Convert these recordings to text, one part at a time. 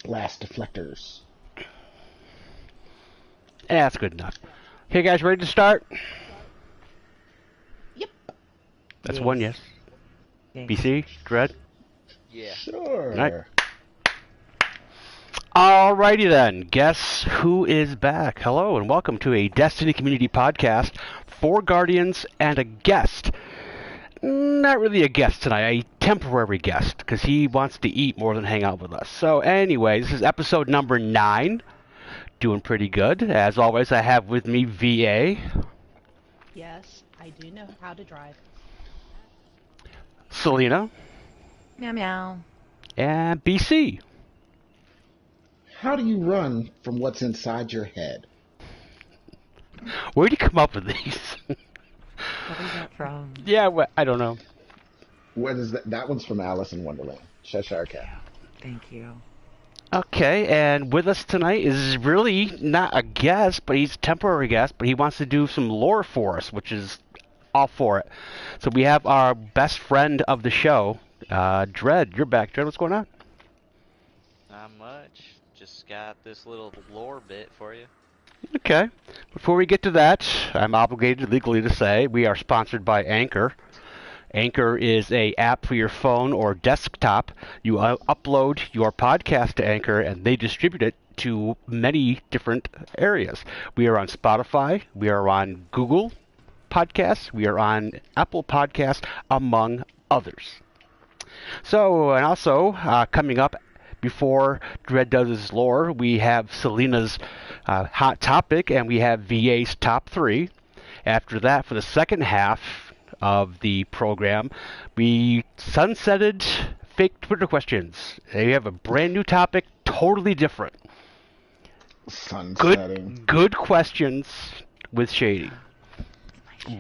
Last deflectors. Yeah, that's good enough. Okay, guys, ready to start? Yep. That's Yes. one yes. Yes. BC, Dread. Yeah. All right. Sure. Alrighty then. Guess who is back? Hello and welcome to a Destiny Community Podcast. 4 Guardians and a guest. Not really a guest tonight, a temporary guest, because he wants to eat more than hang out with us. So anyway, this is episode number 9. Doing pretty good. As always, I have with me VA. Yes, I do know how to drive. Selena. Meow meow. And BC. How do you run from what's inside your head? Where'd you come up with these? What is that from? Yeah, I don't know. What is that? That one's from Alice in Wonderland. Cheshire Cat. Thank you. Okay, and with us tonight is really not a guest, but he's a temporary guest, but he wants to do some lore for us, which is all for it. So we have our best friend of the show, Dread. You're back, Dread. What's going on? Not much. Just got this little lore bit for you. Okay. Before we get to that, I'm obligated legally to say we are sponsored by Anchor. Anchor is a app for your phone or desktop. You upload your podcast to Anchor, and they distribute it to many different areas. We are on Spotify. We are on Google Podcasts. We are on Apple Podcasts, among others. So, and also, coming up before Dread does his lore, we have Selena's hot topic, and we have VA's top 3. After that, for the second half of the program, we sunsetted fake Twitter questions. We have a brand new topic, totally different. Sunsetting. Good questions with Shady.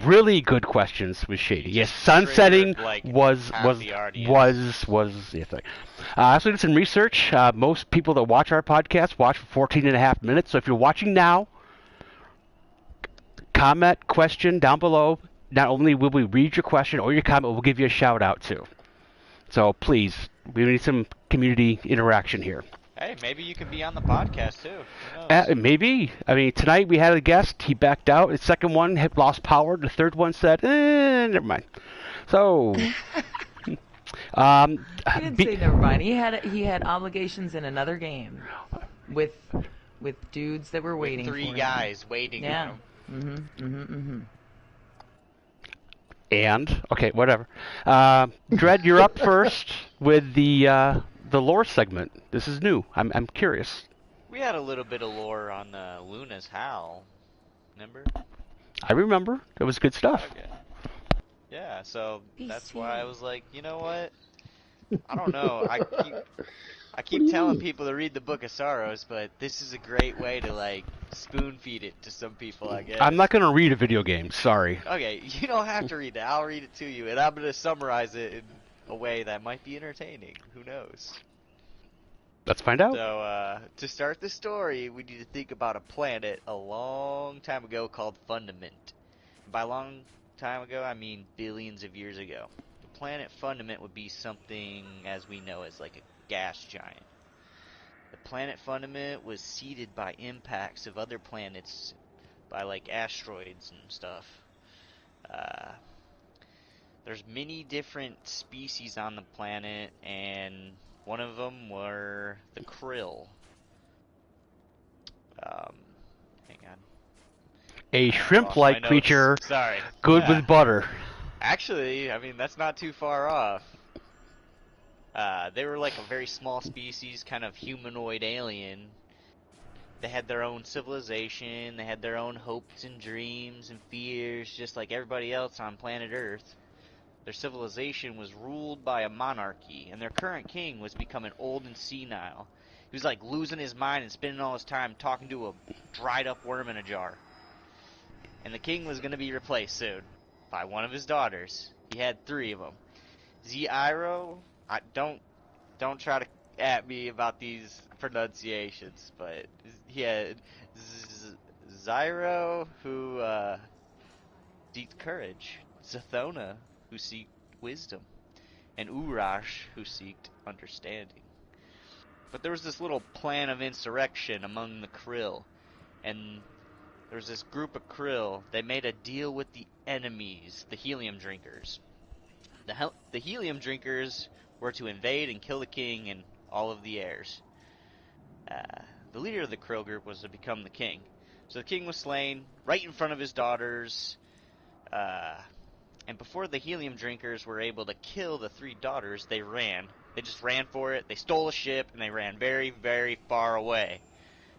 Really good questions with Shady. Yes, sunsetting Triggered, like, was half the audience. the thing. I also did some research. Most people that watch our podcast watch for 14 and a half minutes. So if you're watching now, comment, question down below. Not only will we read your question or your comment, we'll give you a shout out too. So please, we need some community interaction here. Hey, maybe you can be on the podcast too. Who knows? Maybe. I mean, tonight we had a guest. He backed out. The second one had lost power. The third one said, never mind. So, He didn't say never mind. He had obligations in another game with dudes that were waiting. Three for him. guys waiting. Yeah. For him. And okay, whatever. Dread, you're up first with the lore segment. This is new. I'm curious. We had a little bit of lore on Luna's Howl. Remember? I remember. It was good stuff. Okay. Yeah, so that's BC. why I was like, you know what? I don't know. I keep telling people to read the Book of Sorrows, but this is a great way to like spoon feed it to some people, I guess. I'm not gonna read a video game. Sorry. Okay, you don't have to read it. I'll read it to you, and I'm gonna summarize it in a way that might be entertaining. Who knows? Let's find out. So, to start the story, we need to think about a planet a long time ago called Fundament. By long time ago, I mean billions of years ago. The planet Fundament would be something as we know as like a gas giant. The planet Fundament was seeded by impacts of other planets by like asteroids and stuff. There's many different species on the planet, and one of them were the krill. Hang on. A Lost my shrimp-like notes. creature, Sorry. good Yeah. with butter. Actually, I mean, that's not too far off. They were like a very small species, kind of humanoid alien. They had their own civilization, they had their own hopes and dreams and fears, just like everybody else on planet Earth. Their civilization was ruled by a monarchy, and their current king was becoming old and senile. He was like losing his mind and spending all his time talking to a dried up worm in a jar. And the king was going to be replaced soon by one of his daughters. He had 3 of them. Ziro, don't try to at me about these pronunciations, but he had Zyro, who seeked courage, Zathona, who seeked wisdom, and Urash, who seeked understanding. But there was this little plan of insurrection among the Krill, and there was this group of Krill. They made a deal with the enemies, the Helium Drinkers. The Helium Drinkers were to invade and kill the king and all of the heirs. The leader of the Krill group was to become the king. So the king was slain right in front of his daughters, and before the Helium Drinkers were able to kill the 3 daughters, they ran. They just ran for it. They stole a ship, and they ran very, very far away.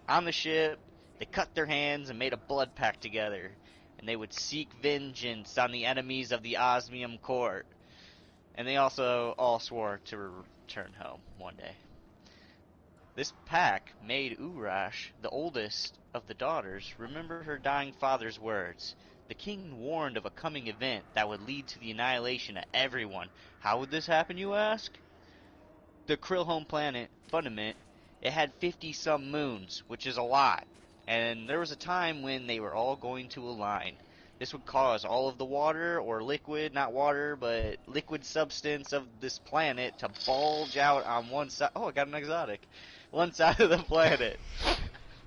On the ship, they cut their hands and made a blood pact together, and they would seek vengeance on the enemies of the Osmium court. And they also all swore to return home one day. This pact made Urash, the oldest of the daughters, remember her dying father's words. The king warned of a coming event that would lead to the annihilation of everyone. How would this happen, you ask? The Krill home planet, Fundament, it had 50-some moons, which is a lot. And there was a time when they were all going to align. This would cause all of the water, or liquid, not water, but liquid substance of this planet to bulge out on one side. Oh, I got an exotic. One side of the planet.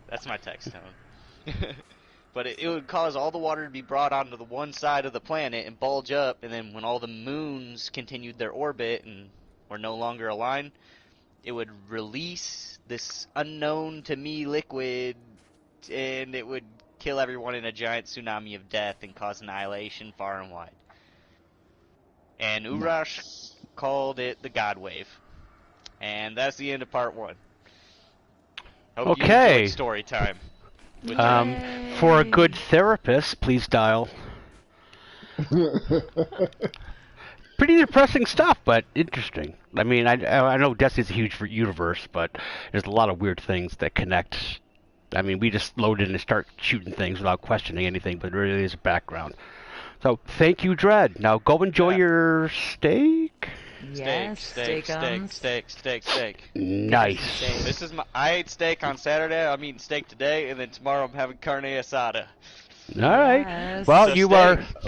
That's my text tone. But it would cause all the water to be brought onto the one side of the planet and bulge up, and then when all the moons continued their orbit and were no longer aligned, it would release this unknown to me liquid, and it would kill everyone in a giant tsunami of death and cause annihilation far and wide. And Urash called it the God Wave. And that's the end of part 1. Hope you enjoyed story time. For a good therapist, please dial. Pretty depressing stuff, but interesting. I mean, I know Destiny's a huge universe, but there's a lot of weird things that connect. I mean, we just load in and start shooting things without questioning anything, but there really is a background. So, thank you, Dread. Now go enjoy your steak. Yes, steak. Nice. This is I ate steak on Saturday. I'm eating steak today, and then tomorrow I'm having carne asada. All right. Yes. Well, So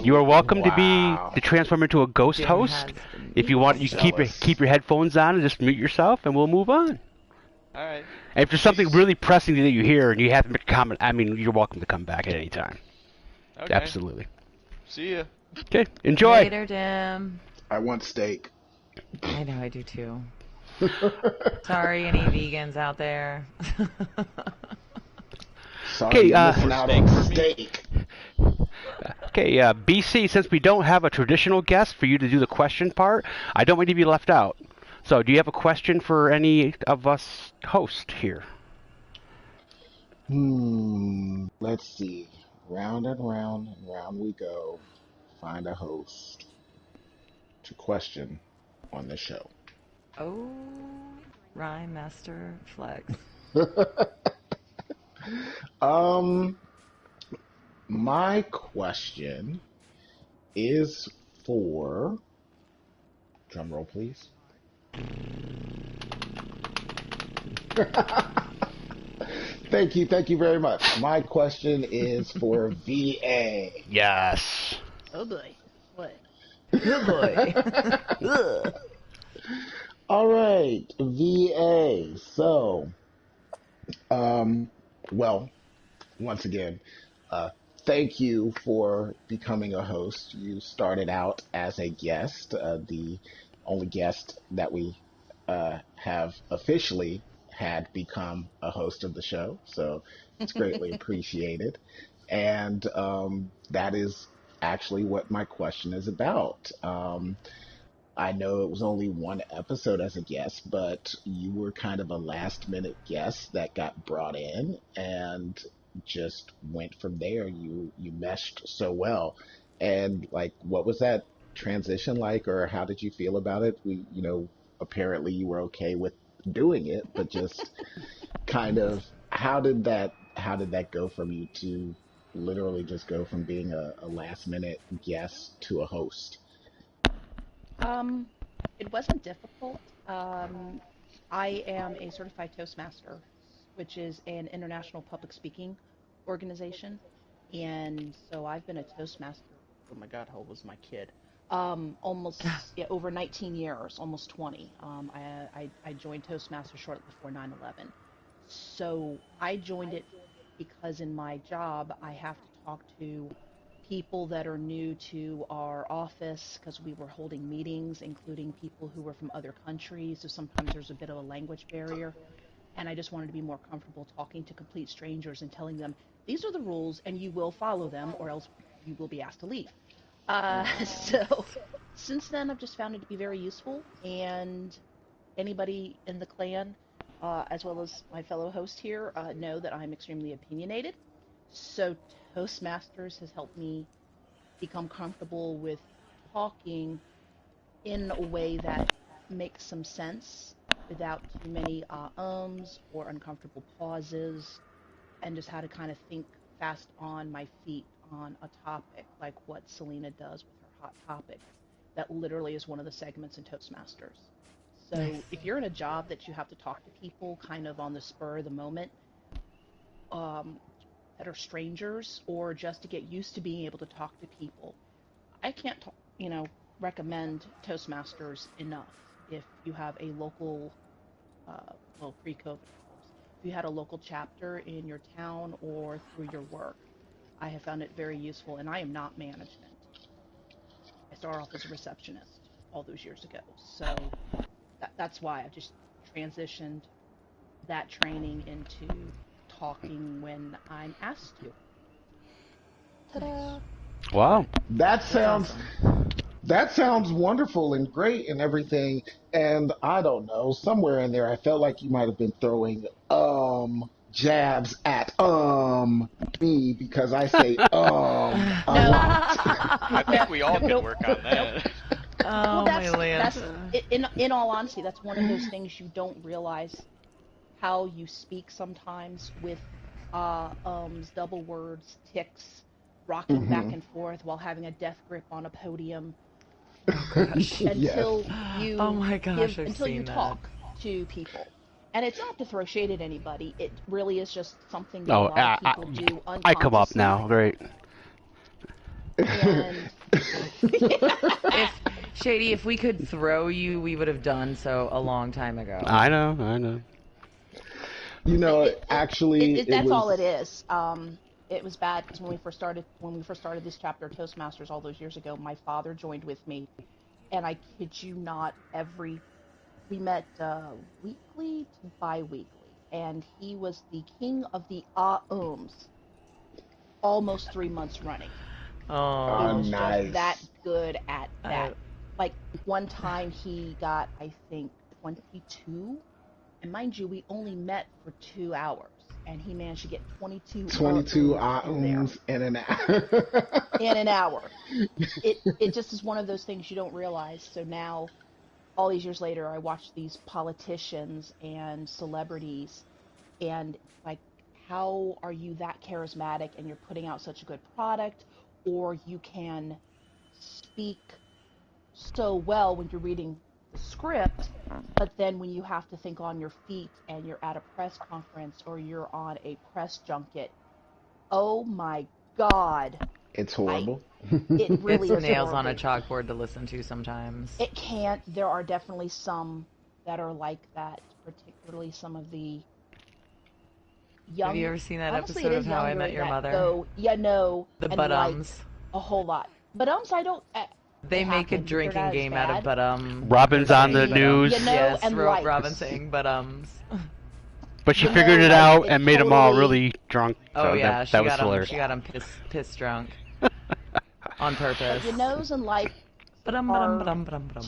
you are welcome to transform into a ghost Jim host. has If you want, you can keep your headphones on and just mute yourself, and we'll move on. All right. And if there's something really pressing that you hear and you have to make a comment, I mean, you're welcome to come back at any time. Okay. Absolutely. See ya. Okay. Enjoy. Later, Dim. I want steak. I know, I do too. Sorry, any vegans out there. Sorry, Okay, you're missing out on steak. Okay, BC, since we don't have a traditional guest for you to do the question part, I don't want to be left out. So, do you have a question for any of us hosts here? Let's see. Round and round and round we go. Find a host to question on the show. Oh, Rhyme Master Flex. My question is for, drum roll please. Thank you very much. My question is for VA. Yes. Oh boy. What? Good boy. Ugh. All right, VA. So, well, once again, thank you for becoming a host. You started out as a guest, the only guest that we have officially had become a host of the show. So it's greatly appreciated. And that is actually what my question is about. I know it was only one episode as a guest, but you were kind of a last minute guest that got brought in and just went from there. You meshed so well. And like, what was that transition like, or how did you feel about it? Apparently you were okay with doing it, but just kind of how did that go from you to literally just go from being a last minute guest to a host? It wasn't difficult. I am a certified Toastmaster, which is an international public speaking organization. And so I've been a Toastmaster. Oh my God, how old was my kid? Almost over 19 years, almost 20. I joined Toastmasters shortly before 9/11. So I joined it because in my job I have to talk to people that are new to our office because we were holding meetings, including people who were from other countries. So sometimes there's a bit of a language barrier. And I just wanted to be more comfortable talking to complete strangers and telling them these are the rules and you will follow them or else you will be asked to leave. So since then, I've just found it to be very useful, and anybody in the clan, as well as my fellow host here, know that I'm extremely opinionated. So Toastmasters has helped me become comfortable with talking in a way that makes some sense without too many ums or uncomfortable pauses, and just how to kind of think fast on my feet on a topic like what Selena does with her hot topic. That literally is one of the segments in Toastmasters. So Nice. if you're in a job that you have to talk to people kind of on the spur of the moment, that are strangers, or just to get used to being able to talk to people, I can't, recommend Toastmasters enough. If you have a local, well, pre-COVID, of course, if you had a local chapter in your town or through your work, I have found it very useful, and I am not management. I started off as a receptionist all those years ago, so that's why I just transitioned that training into talking when I'm asked to. Ta-da! Wow. That That's sounds awesome. that sounds wonderful and great and everything. And I don't know, somewhere in there, I felt like you might have been throwing jabs at me because I say a No, lot. I no, think we all could nope, work on nope. that. Well, Oh my that's Lanta. in all honesty, that's one of those things you don't realize how you speak sometimes with double words, ticks, rocking back Hmm. and forth while having a death grip on a podium Oh gosh. Yes. until Oh you my gosh, I've until you seen that. talk to people. And it's not to throw shade at anybody. It really is just something that a Oh, lot of people do I come up unconsciously. now. Great. And If Shady, if we could throw you, we would have done so a long time ago. I know. I know. Actually, it that's all was. it is. It was bad because when we first started this chapter of Toastmasters all those years ago, my father joined with me, and I kid you not, we met weekly to bi-weekly, and he was the king of the ums almost 3 months running. He Oh, was just that Nice. good at I, that. Like one time he got, I think, 22. And mind you, we only met for 2 hours, and he managed to get 22 22 ums in there in an hour. in an hour. It just is one of those things you don't realize. So now, all these years later, I watch these politicians and celebrities, and like, how are you that charismatic and you're putting out such a good product, or you can speak so well when you're reading the script, but then when you have to think on your feet and you're at a press conference or you're on a press junket, oh my God, It's I horrible. it it's really is nails on a horrible. chalkboard to listen to sometimes. It can't. There are definitely some that are like that, particularly some of the Have you young. ever seen that Honestly, it episode of is How I younger Met Your that Mother? go, yeah, no, The and like Buttums. a whole lot. But I don't. They They make a happen. They're drinking not as game out of bad. Robin's her on the saying news. buttums. You know, Yes, and like, Robin saying buttums. But she you figured know, it like out it and made them all totally. really drunk. Oh So yeah, that was hilarious. she got him piss drunk on But purpose. your nose and like Ba-dum, ba-dum, are ba-dum, ba-dum, ba-dum.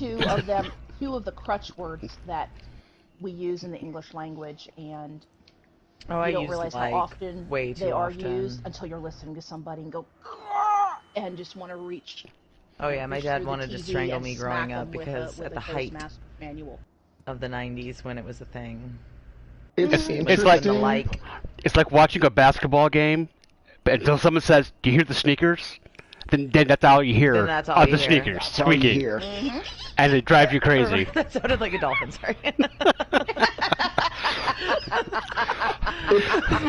two of the crutch words that we use in the English language, and Oh, I you don't used realize how like often way they too are often. used until you're listening to somebody and go and just want to reach Oh yeah, my dad through the wanted to TV strangle and me smack growing them up because with at a the height Toastmasters manual. of the 90s when it was a thing. It's When It's you like couldn't interesting. it's like watching a basketball game until someone says, "Do you hear the sneakers?" Then that's all you Then hear that's all are you the hear. sneakers That's all you squeaking, hear. Mm-hmm. and it drives you crazy. That sounded like a dolphin, sorry.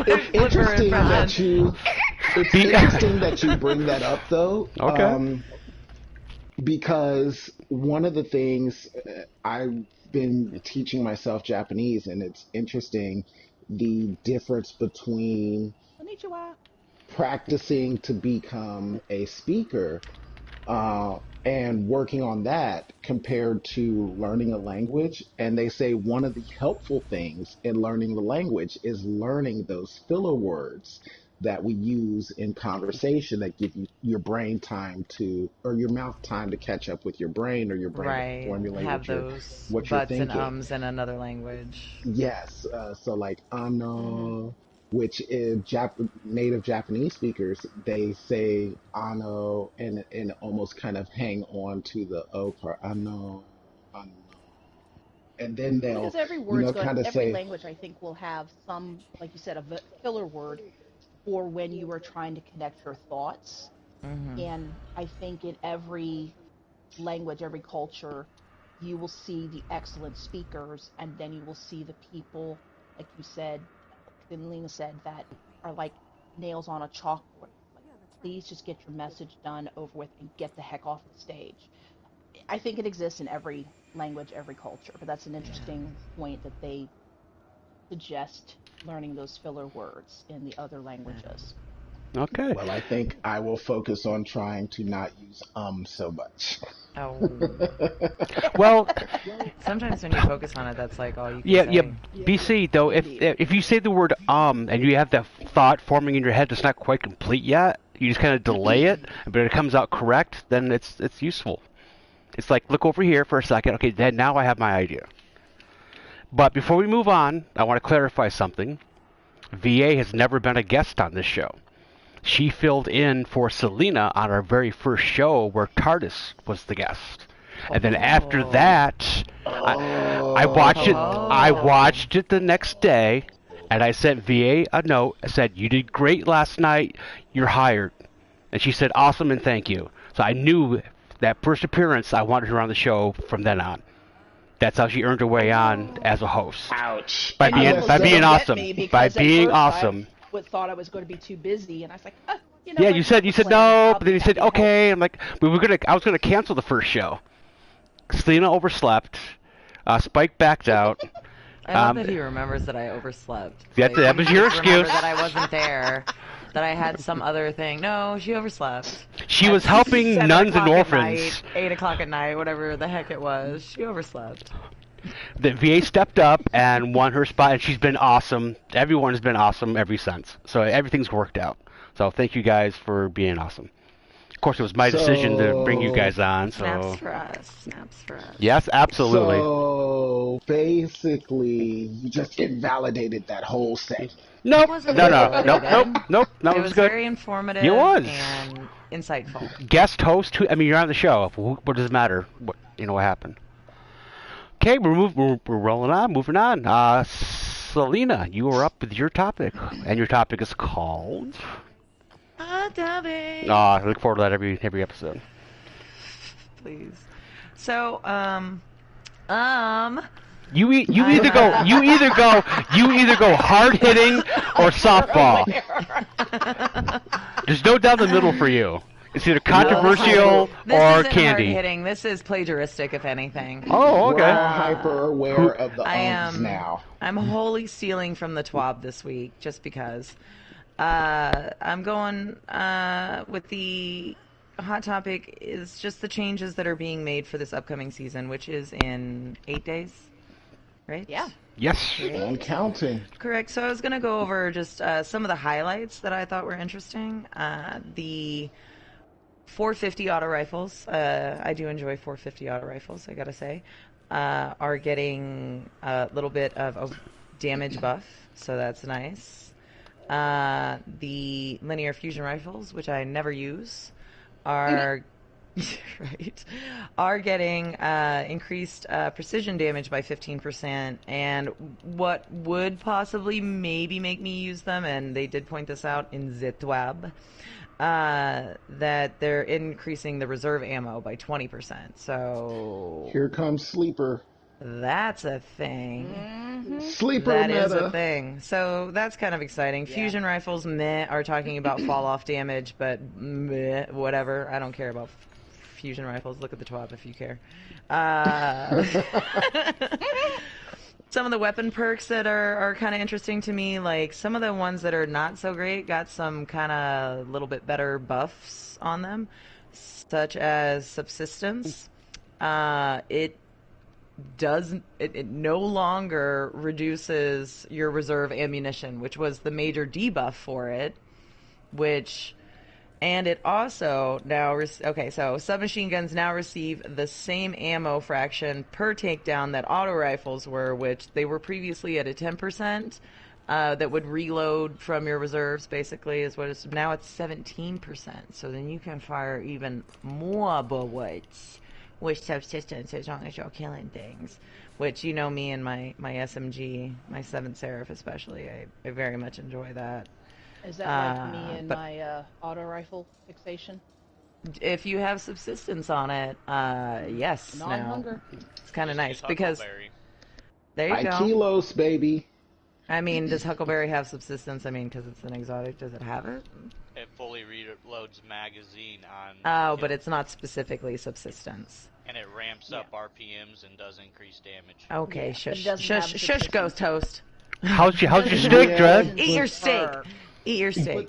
It's interesting that you. It's Be- interesting that you bring that up, though. Okay. because one of the things I've been teaching myself Japanese, and it's interesting the difference between Konnichiwa. practicing to become a speaker and working on that compared to learning a language. And they say one of the helpful things in learning the language is learning those filler words that we use in conversation that give you your brain time to, or your mouth time to catch up with your brain, or your brain to Right. formulate Have those what you're buts and thinking. ums in another language. Yes, so like Mm-hmm. ano, which is native Japanese speakers, they say ano and almost kind of hang on to the o part, ano, and then Because they'll, every word's going, kind of every say, language I think will have some, like you said, a filler word for when you are trying to connect your thoughts. Hmm. And I think in every language, every culture, you will see the excellent speakers, and then you will see the people, like you said, and Lena said, that are like nails on a chalkboard. Like, please just get your message done, over with, and get the heck off the stage. I think it exists in every language, every culture, but that's an interesting point that they suggest learning those filler words in the other languages. Okay. well, I think I will focus on trying to not use so much. Oh. Well, Sometimes when you focus on it, that's like all you can yeah, say. BC though, if you say the word and you have that thought forming in your head that's not quite complete yet, you just kind of delay it, but it comes out correct, then it's useful. It's like, look over here for a second. Okay, then now I have my idea. But before we move on, I want to clarify something. VA has never been a guest on this show. She filled in for Selena on our very first show where TARDIS was the guest. And then after Oh. that, I watched it. I Oh. watched it the next day, and I sent VA a note. I said, "You did great last night. You're hired." And she said, "Awesome and thank you." So I knew that first appearance, I wanted her on the show from then on. That's how she earned her way on as a host. Ouch. By And being you I almost by said, being didn't get awesome. me, By because at being first awesome. I thought I was going to be too busy, and I was like, you know Yeah, what, you said Playing, no, I'll but then be you said happy to help. okay. I'm like, I was gonna cancel the first show. Selena overslept. Spike backed out. I love that he remembers that I overslept. That He was your just remember excuse. that I wasn't there, that I had some other thing. No, she overslept. She At was helping 7 nuns and o'clock at orphans. night, 8 o'clock at night, whatever the heck it was. She overslept. The VA stepped up and won her spot, and she's been awesome. Everyone has been awesome ever since. So everything's worked out. So thank you guys for being awesome. Of course, it was my decision to bring you guys on. Snaps So for us. Snaps for us. yes, absolutely. so basically, you just invalidated that whole segment. Nope. It wasn't No. invalidated. Nope. No, It it was was good. very informative It was. and insightful. Guest host. I mean, you're on the show. What does it matter? What happened? Okay, we're rolling on, moving on. Selena, you are up with your topic, and your topic is called. I look forward to that every episode. Please. So, You either go hard hitting or softball. There's no down the middle for you. It's either controversial this or isn't candy. hard-hitting. This is plagiaristic, if anything. Oh, We're okay. all hyper aware of the I ums am now. I'm wholly stealing from the TWAB this week, just because. I'm going with the hot topic is just the changes that are being made for this upcoming season, which is in 8 days, right? Yeah. Yes. And counting. Correct. So I was going to go over just some of the highlights that I thought were interesting. The 450 auto rifles, I do enjoy 450 auto rifles, I gotta say, are getting a little bit of a damage buff, so that's nice. The linear fusion rifles, which I never use, are are getting increased precision damage by 15%, and what would possibly maybe make me use them, and they did point this out in ZitWab, that they're increasing the reserve ammo by 20%. So Here comes Sleeper. that's a thing. Sleeper That meta. is a thing. So that's kind of exciting. Fusion rifles, meh, are talking about fall off damage, but meh, whatever. I don't care about fusion rifles. Look at the TWAP if you care. Uh, some of the weapon perks that are kind of interesting to me, like some of the ones that are not so great, got some kind of little bit better buffs on them, such as subsistence. It no longer reduces your reserve ammunition, which was the major debuff for it, and it also now so submachine guns now receive the same ammo fraction per takedown that auto rifles were, which they were previously at a 10%, that would reload from your reserves, basically, is what it's now. It's 17%, so then you can fire even more bullets with subsistence as long as you're killing things, which, you know, me and my SMG, my 7th Seraph especially, I very much enjoy that. Is that like me and my auto rifle fixation? If you have subsistence on it, yes. Non-hunger. It's kind of nice because there you High go. kilos, baby. I mean, does Huckleberry have subsistence? I mean, because it's an exotic, does it have it? It fully reloads magazine on. Oh, but it's not specifically subsistence. And it ramps up RPMs and does increase damage. Okay, Yeah, shush, it doesn't have shush, subsistence. Ghost Host. How's your steak, Dread? Eat your steak. Eat your steak.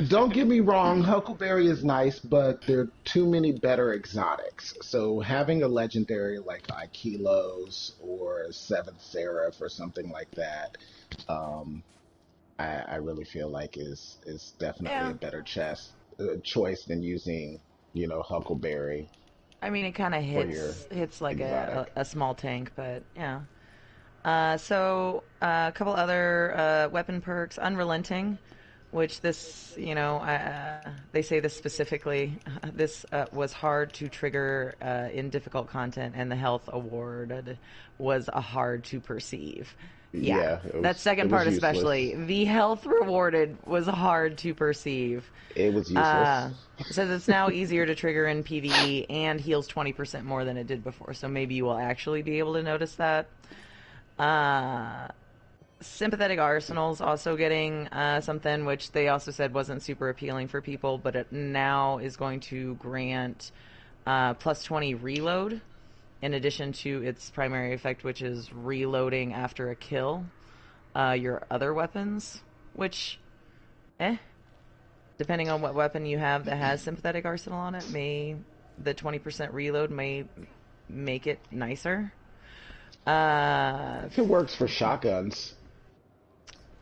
Don't get me wrong, Huckleberry is nice, but there are too many better exotics. So having a legendary like Aikilos or 7th Seraph or something like that, I really feel like is definitely a better choice than using, you know, Huckleberry. I mean, it kind of hits like a small tank, but yeah. So a couple other weapon perks: Unrelenting, which this, you know, they say this specifically. This was hard to trigger in difficult content, and the health awarded was hard to perceive. Yeah, that second part useless. especially. The health rewarded was hard to perceive. It was useless. So it's now easier to trigger in PvE and heals 20% more than it did before. So maybe you will actually be able to notice that. Sympathetic Arsenals also getting something which they also said wasn't super appealing for people, but it now is going to grant plus 20 reload in addition to its primary effect, which is reloading after a kill your other weapons, which, depending on what weapon you have that has Sympathetic Arsenal on it, the 20% reload may make it nicer. If it works for shotguns.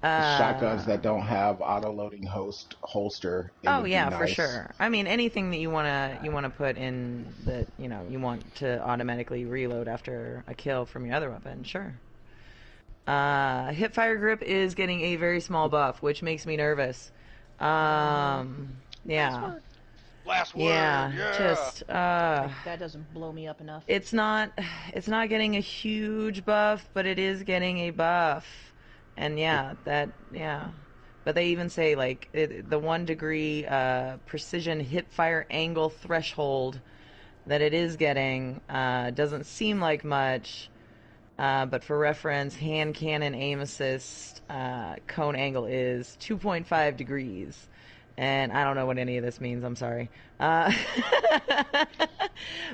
Shotguns that don't have auto-loading holster. Oh yeah, nice. for sure. I mean, anything that you wanna put in that, you know, you want to automatically reload after a kill from your other weapon, sure. Hipfire grip is getting a very small buff, which makes me nervous. Yeah. Last word. Yeah. Just that doesn't blow me up enough. it's not getting a huge buff, but it is getting a buff. And but they even say like the 1 degree precision hip fire angle threshold that it is getting doesn't seem like much, but for reference, hand cannon aim assist cone angle is 2.5 degrees, and I don't know what any of this means. I'm sorry, but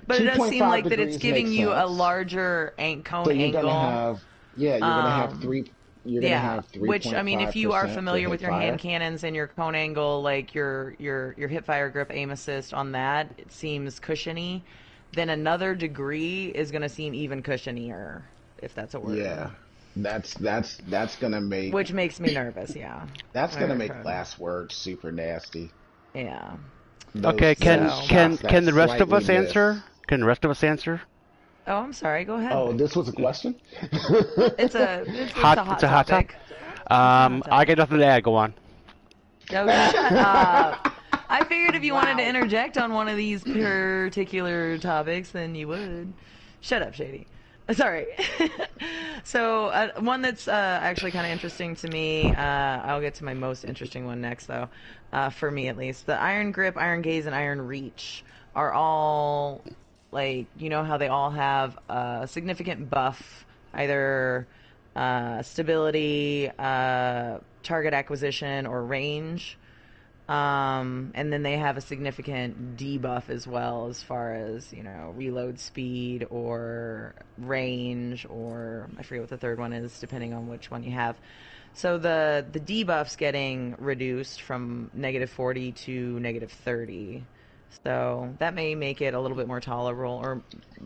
it does seem like that it's giving you a larger cone so you're angle. You're gonna have three. You're gonna have 3.5%. Which, I mean, if you are for familiar with your hand hipfire. cannons and your cone angle, like your hip fire grip aim assist on that, it seems cushiony. Then another degree is gonna seem even cushionier, if that's a word. Yeah, that's gonna make. Which makes me nervous. Yeah. That's gonna make Okay. last word super nasty. Yeah. Okay, can shots that the rest of us slightly miss. answer? Can the rest of us answer? Oh, I'm sorry. Go ahead. Oh, this was a question? It's a Hot- hot it's a hot topic. I got nothing to add. Go on. No, shut up. I figured if you wanted to interject on one of these particular topics, then you would. Shut up, Shady. Sorry. So, one that's actually kind of interesting to me, I'll get to my most interesting one next, though, for me at least. The Iron Grip, Iron Gaze, and Iron Reach are all, like, you know how they all have a significant buff, either stability, target acquisition, or range. And then they have a significant debuff as well, as far as, you know, reload speed or range, or I forget what the third one is, depending on which one you have. So the debuff's getting reduced from -40 to -30. So that may make it a little bit more tolerable or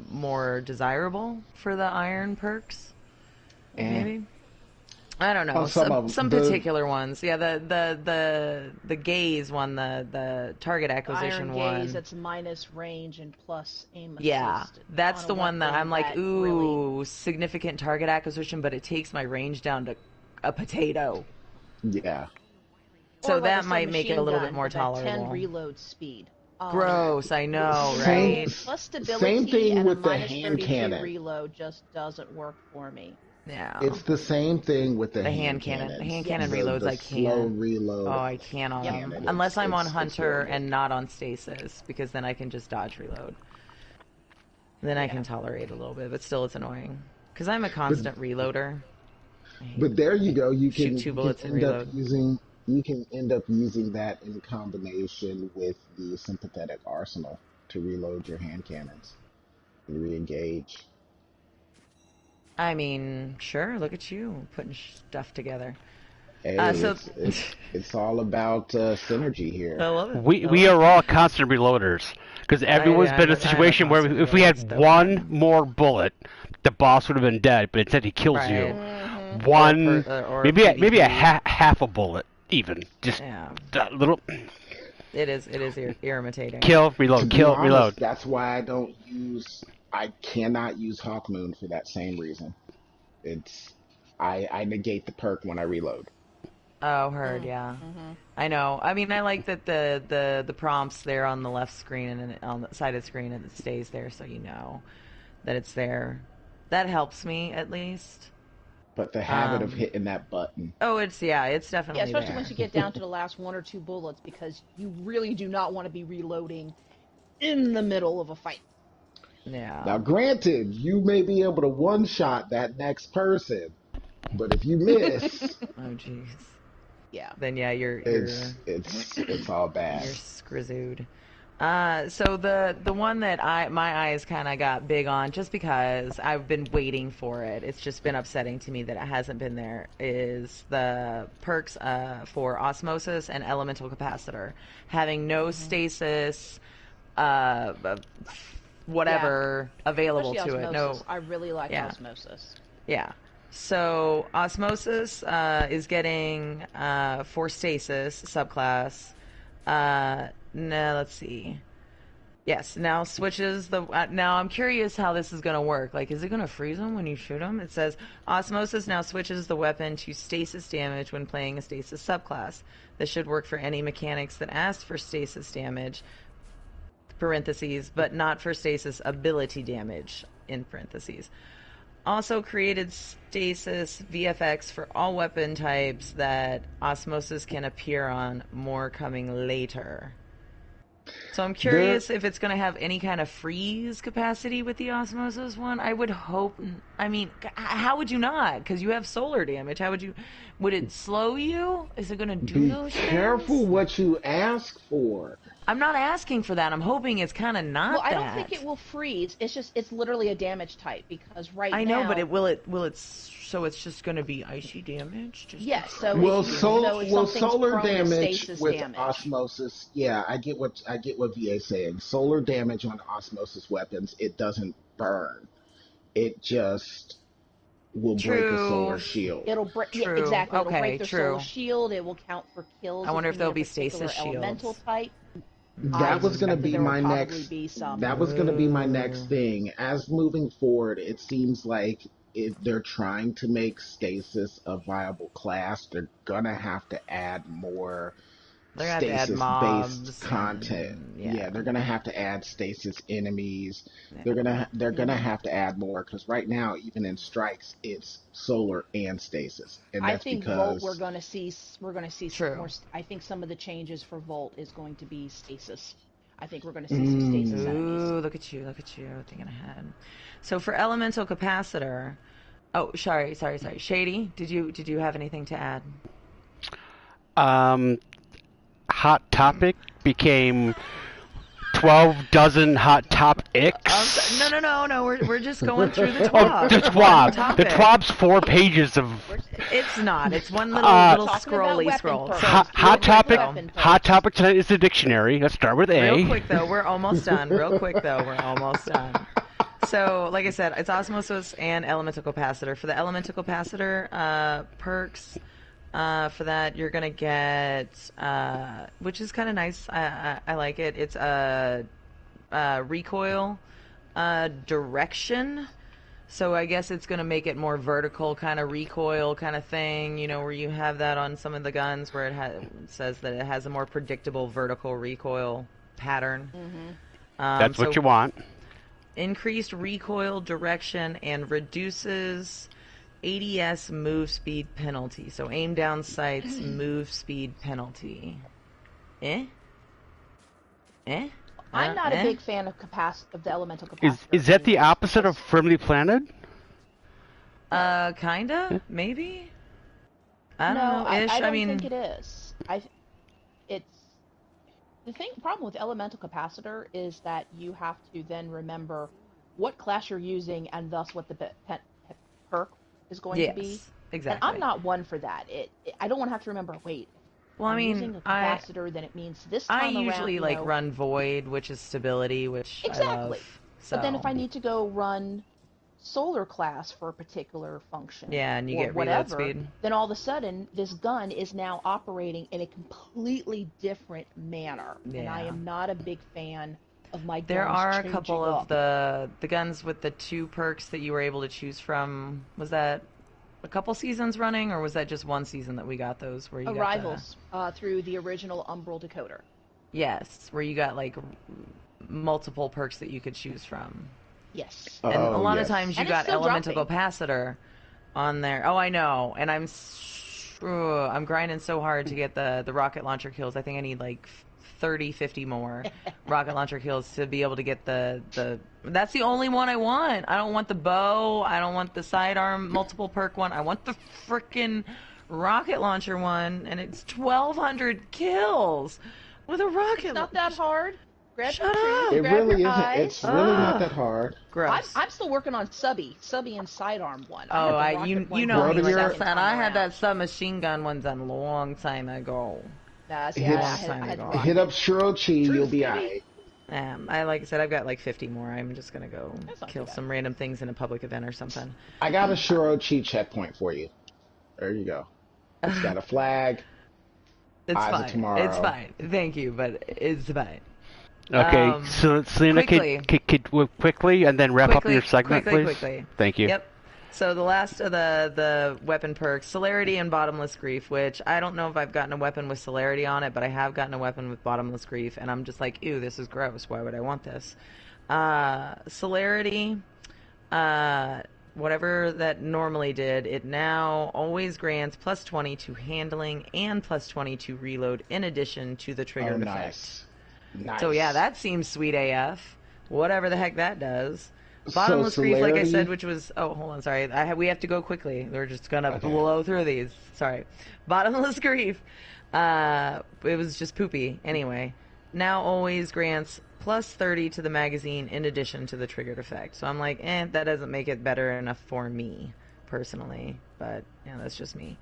more desirable for the iron perks, maybe. I don't know. Some particular ones. Yeah, the gaze one, the target acquisition Iron one. Gaze, that's minus range and plus aim assist. Yeah, that's the one that I'm like, that ooh, really... significant target acquisition, but it takes my range down to a potato. Yeah. So Or like I that said, might make it a little machine bit more gun with that 10 tolerable. reload speed. Gross, I know, Same- right? Plus stability Same thing and with a the minus hand 32 cannon. reload just doesn't work for me. Yeah. It's the same thing with the hand cannon. cannon. The hand Yes. cannon reloads, the I slow can't. reload. Oh, I can't on Yep. them. Unless I'm on It's Hunter horrible. and not on Stasis, because then I can just dodge reload. Then I can tolerate a little bit, but still it's annoying. Because I'm a constant reloader. But there you go. You Shoot can, two you bullets can and end up reload. using. You can end up using that in combination with the sympathetic arsenal to reload your hand cannons and re-engage. I mean, sure, look at you putting stuff together. Hey, So- it's all about synergy here. I love it. We are all constant reloaders because everyone's been in a I'm a situation where constant if we reloader, had it's dope. one more bullet, the boss would have been dead. But instead, he kills Right. you. Mm-hmm. One, or maybe a PvP. half a bullet, even just Yeah, that little it is irritating. kill, To reload, be kill, honest, reload. that's why I cannot use Hawkmoon for that same reason. I negate the perk when I reload. Oh, heard, yeah. I know. I mean, I like that the prompts there on the left screen and on the side of the screen, and it stays there, so you know that it's there. That helps me at least. But the habit of hitting that button. Oh, it's definitely Yeah, especially there. once you get down to the last 1 or 2 bullets, because you really do not want to be reloading in the middle of a fight. Yeah. Now, granted, you may be able to one-shot that next person, but if you miss, Oh, jeez. Yeah. Then yeah, you're it's all bad. scrizooed. So the one that my eyes kind of got big on, just because I've been waiting for it, it's just been upsetting to me that it hasn't been there, is the perks for Osmosis and Elemental Capacitor. Having no stasis, whatever, available Especially to Osmosis. it. No, I really like Yeah. Osmosis. yeah. So Osmosis is getting for Stasis subclass. No, let's see. Yes, now switches the. Now I'm curious how this is going to work. Like, is it going to freeze them when you shoot them? It says Osmosis now switches the weapon to stasis damage when playing a stasis subclass. This should work for any mechanics that ask for stasis damage, parentheses, but not for stasis ability damage, in parentheses. Also created stasis VFX for all weapon types that Osmosis can appear on, more coming later. So I'm curious if it's going to have any kind of freeze capacity with the Osmosis one. I would hope. I mean, how would you not? Because you have solar damage. How would you? Would it slow you? Is it going to do Be those careful things? what you ask for. I'm not asking for that. I'm hoping it's kind of not Well, I that. don't think it will freeze. It's literally a damage type, because I know, now, but will it? So it's just going to be icy damage. Just Yes. So Well, if something's solar prone to damage stasis with damage. osmosis. Yeah, I get what VA is saying. Solar damage on osmosis weapons, it doesn't burn. It just will break a True. solar shield. It'll break. Yeah, True. exactly. It'll Okay, break their true. solar shield. It will count for kills. I wonder if being there'll a be particular stasis elemental shields. type. That was going to suspect be there will my probably next. be some. That was going to be my next thing. As moving forward, it seems like if they're trying to make stasis a viable class, they're gonna have to add more They're gonna have to add mobs stasis-based content. and- Yeah, they're gonna have to add stasis enemies. Yeah. They're gonna have to add more, because right now, even in strikes, it's solar and stasis, and I that's think because Volt we're going to see some True. more. I think some of the changes for Volt is going to be stasis. I think we're going to see some stasis enemies. Ooh, look at you, thinking ahead. So for elemental capacitor, oh, sorry. Shady, did you have anything to add? Hot Topic became 12 dozen Hot Topics. No. We're just going through the Oh, TWAB. the TWAB. The Topic. TWAB's 4 pages of It's not. It's one little Uh, Talking about weapon scroll. perks. So Hot Topic. Weapon perks. Hot Topic tonight is the dictionary. Let's start with A. real quick though, we're almost done. So, like I said, it's osmosis and elemental capacitor. For the elemental capacitor perks, for that you're gonna get, which is kind of nice. I like it. It's a recoil direction. So I guess it's gonna make it more vertical kind of recoil kind of thing. You know, where you have that on some of the guns where it says that it has a more predictable vertical recoil pattern. That's what so you want. Increased recoil direction and reduces ADS move speed penalty. So aim down sights move speed penalty. I'm not a big fan of the elemental capacitor. Is that the opposite of firmly planted? Kinda, maybe. I don't know. Ish. I don't mean, think it is. It's the problem with elemental capacitor is that you have to then remember what class you're using and thus what the perk is going to be. Exactly. And I'm not one for that. I don't want to have to remember. Wait. Well, I'm using a capacitor, then it means this time I around. usually run void, which is stability, which exactly. I love. So. But then if I need to go run solar class for a particular function, and you or get whatever, reload speed, then all of a sudden this gun is now operating in a completely different manner, and I am not a big fan of my guns. There are a changing couple up. of the guns with the 2 perks that you were able to choose from. Was that a couple seasons running, or was that just one season that we got those where you Arrivals through the original Umbral Decoder. Yes, where you got like multiple perks that you could choose from. Yes. And a lot of yes. times you And it's got still elemental dropping. capacitor on there. Oh, I know. And I'm grinding so hard to get the rocket launcher kills. I think I need like 30, 50 more rocket launcher kills to be able to get the that's the only one I want. I don't want the bow. I don't want the sidearm multiple perk one. I want the frickin' rocket launcher one, and it's 1,200 kills with a rocket. It's not that hard. Grab Shut your up. tree, It grab really your isn't. eyes. It's really not that hard. Gross. I'm still working on Subby and sidearm one. Oh, I have the rocket you one know Go me to like your- that, son. I had that submachine gun one done a long time ago. Nah, see, Hit- I had the rocket. Hit up Shirochi, you'll be baby. alright. Like I said, I've got like 50 more. I'm just gonna go That's not kill too bad. some random things in a public event or something. I got a Shirochi checkpoint for you. There you go. It's got a flag. It's Eyes of fine. tomorrow. It's fine. Thank you, but it's fine. Okay, Um, so Selena, could quickly and then wrap up your segment, please. Quickly. Thank you. Yep. So the last of the weapon perks, Celerity and Bottomless Grief, which I don't know if I've gotten a weapon with Celerity on it, but I have gotten a weapon with Bottomless Grief, and I'm just like, ew, this is gross. Why would I want this? Celerity, whatever that normally did, it now always grants plus 20 to handling and plus 20 to reload in addition to the trigger Oh, effect. nice. Nice. So yeah, that seems sweet AF. Whatever the heck that does. Bottomless Grief, like I Celerity- said, which was... Oh, hold on, sorry. We have to go quickly. We're just going to blow through these. Sorry. Bottomless Grief. It was just poopy. Anyway. Now always grants plus 30 to the magazine in addition to the triggered effect. So I'm like, that doesn't make it better enough for me, personally. But, yeah, that's just me.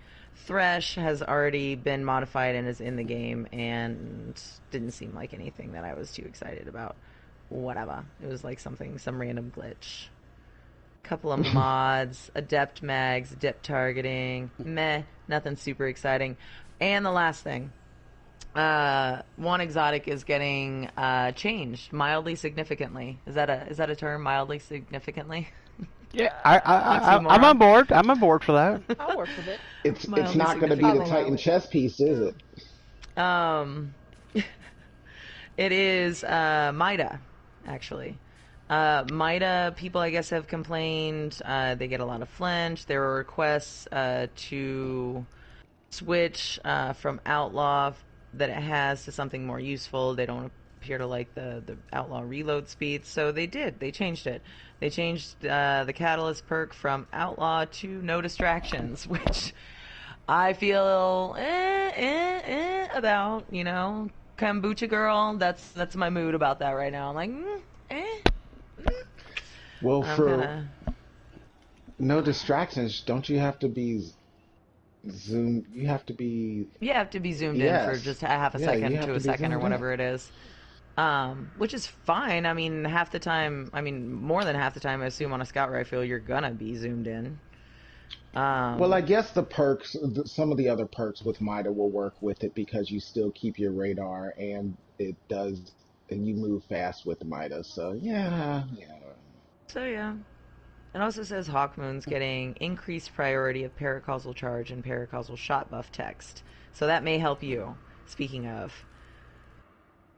Thresh has already been modified and is in the game, and didn't seem like anything that I was too excited about. Whatever. It was like some random glitch. Couple of mods, adept mags, adept targeting, meh, nothing super exciting. And the last thing, one exotic is getting changed mildly significantly. Is that a term? Mildly significantly? Yeah, I'm on board. I'm on board for that. I'll work with it. It's Mildly not going to be the significant. Titan chess piece, is it? It is Mida, actually. Mida, people I guess have complained. They get a lot of flinch. There are requests to switch from Outlaw that it has to something more useful. They don't appear to like the Outlaw reload speed, so they did. They changed it. They changed the Catalyst perk from Outlaw to No Distractions, which I feel about, kombucha girl. That's my mood about that right now. I'm like, Well, I'm for gonna. no distractions, don't you have to be Zoom? You have to be. You have to be zoomed in for Yes. just a half a Yeah, you second have to to a be second or zoomed whatever in. it is. Which is fine. I mean, half the time, more than half the time, I assume on a scout rifle, you're gonna be zoomed in. Well, I Um, guess the perks, some of the other perks with MITA will work with it because you still keep your radar and it does, and you move fast with MITA. So yeah, yeah. so yeah. It also says Hawkmoon's getting increased priority of paracausal charge and paracausal shot buff text. So that may help you. Speaking of.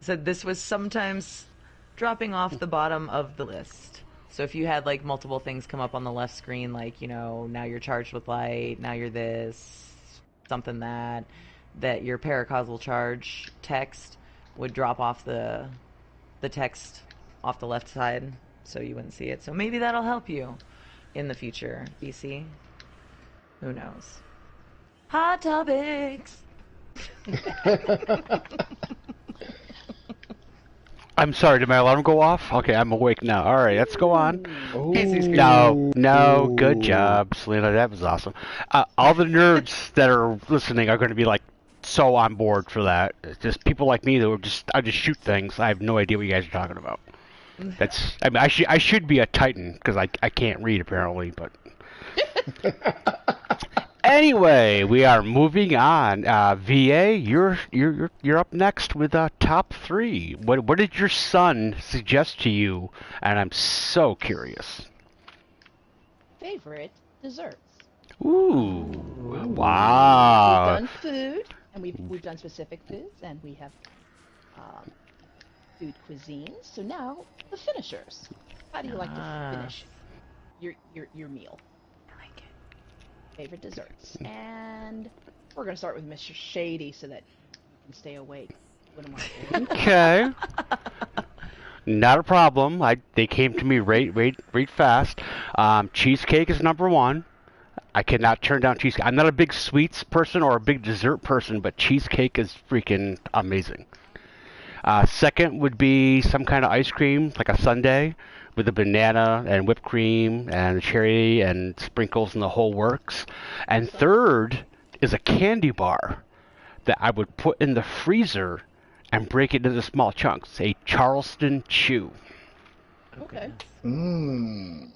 Said this was sometimes dropping off the bottom of the list. So if you had like multiple things come up on the left screen, like, now you're charged with light, now you're this, something that your paracausal charge text would drop off the text off the left side so you wouldn't see it. So maybe that'll help you in the future, BC. Who knows? Hot topics. I'm sorry, did my alarm go off? Okay, I'm awake now. All right, let's go on. Casey's No, no, good Ooh. job, Selena. That was awesome. All the nerds that are listening are going to be like so on board for that. It's just people like me that were I just shoot things. I have no idea what you guys are talking about. I mean, I should be a Titan because I can't read apparently, but anyway, we are moving on. VA, you're up next with top three. What did your son suggest to you? And I'm so curious. Favorite desserts. Ooh, We've wow. done food, and we've done specific foods, and we have um, food cuisines. So now the finishers. How do you like to Ah, finish your meal? I like it. Favorite desserts. And we're gonna start with Mr. Shady so that you can stay awake. Wouldn't want to. Okay, not a problem. They came to me right fast. Cheesecake is number one. I cannot turn down cheesecake. I'm not a big sweets person or a big dessert person, but cheesecake is freaking amazing. Second would be some kind of ice cream, like a sundae, with a banana and whipped cream and cherry and sprinkles and the whole works. And third is a candy bar that I would put in the freezer and break it into small chunks. A Charleston Chew. Oh Okay. goodness. Mmm.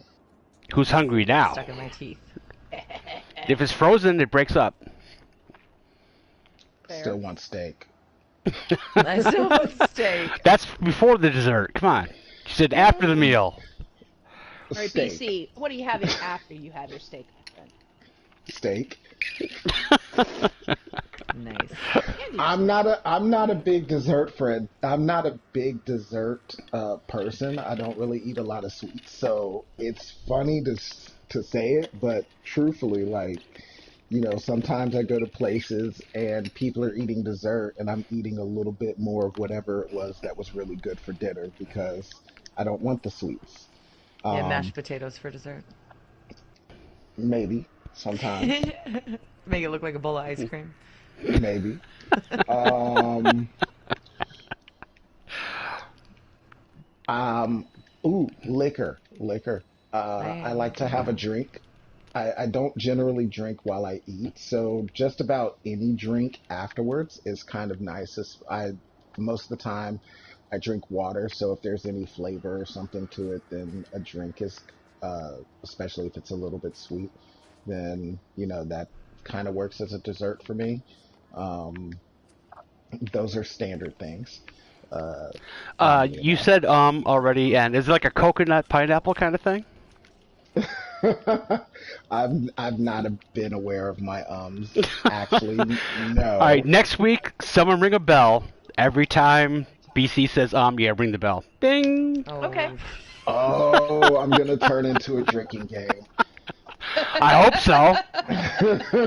Who's hungry now? Stuck in my teeth. If it's frozen, it breaks up. Still Fair. want steak. I still want steak. That's before the dessert. Come on. She said after the meal. All right, Steak. BC. What are you having after you have your steak, my friend? Steak. Nice. Candy I'm not a big dessert friend. I'm not a big dessert person. I don't really eat a lot of sweets, so it's funny to say it, but truthfully, like, sometimes I go to places and people are eating dessert and I'm eating a little bit more of whatever it was that was really good for dinner because I don't want the sweets. Yeah, Um, mashed potatoes for dessert. maybe sometimes, Make it look like a bowl of ice cream. maybe. Um, Um, ooh, liquor. I like to have a drink. I don't generally drink while I eat, so just about any drink afterwards is kind of nice. Most of the time I drink water, so if there's any flavor or something to it, then a drink is, especially if it's a little bit sweet, then that kind of works as a dessert for me. Um, those are standard things. Uh, You yeah. said already, and is it like a coconut pineapple kind of thing? I've not been aware of my ums. Actually, All right, no. next week, someone ring a bell. Every time BC says yeah, ring the bell. Ding. Okay. Oh, Oh, I'm gonna turn into a drinking game. I hope so.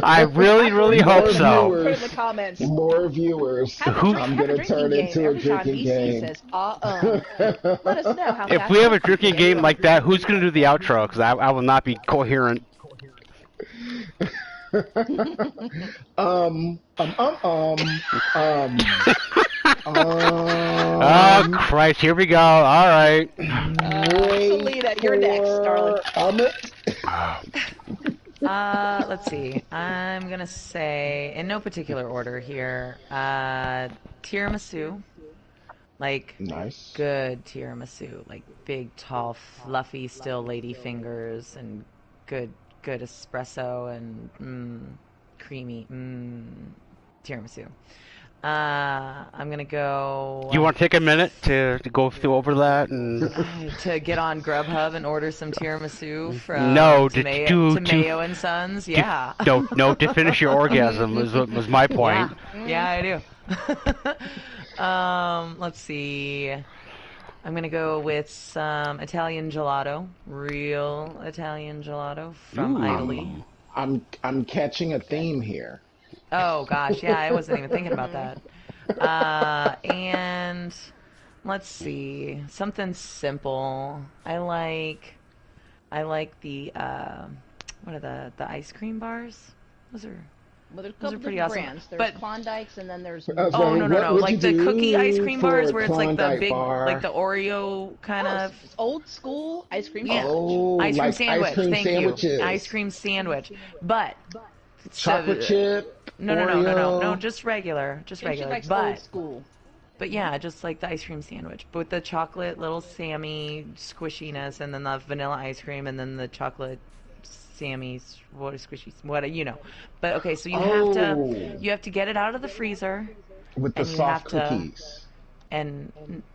I really, really hope More so. Put in the viewers, comments. more viewers. Who? I'm Have a gonna drinking turn game into a every time drinking BC game. says, Let us know how If fast we have a you can drinking get. game like that, who's going to do the outro? Because I will not be coherent. Um, um, um, um, um, Oh, um, Christ, here we go. All right. wait Selena, you're next, darling. it. Let's see. I'm gonna say, in no particular order here, tiramisu. Like, Nice. good tiramisu. Like, big, tall, fluffy, still lady fingers, and good, good espresso, and creamy, tiramisu. I'm gonna go You want to take a minute to go through over that and to get on Grubhub and order some tiramisu from no, Mayo and Sons. Yeah. no, to finish your orgasm was my point. Yeah, I do. Let's see. I'm gonna go with some Italian gelato, real Italian gelato from Ooh. Italy. I'm catching a theme here. Oh gosh, yeah, I wasn't even thinking about that. And let's see, something simple. I like the what are the ice cream bars? Those are Well, there's a those are couple pretty different awesome. brands. There's But Klondikes, and then there's So oh no what would like you the do cookie ice cream for bars a where it's like the Klondike big bar? like the Oreo kind of it's old school ice cream yeah. sandwich. Oh, Ice cream like sandwich. ice cream Thank sandwiches. you. Ice cream sandwich. But Chocolate chip. no, Oreo. just regular, She likes But old school. But yeah, just like the ice cream sandwich, but with the chocolate little Sammy squishiness, and then the vanilla ice cream, and then the chocolate Sammy's what is squishy, what you know. But okay, so you have to get it out of the freezer, with the and you soft have to- cookies. and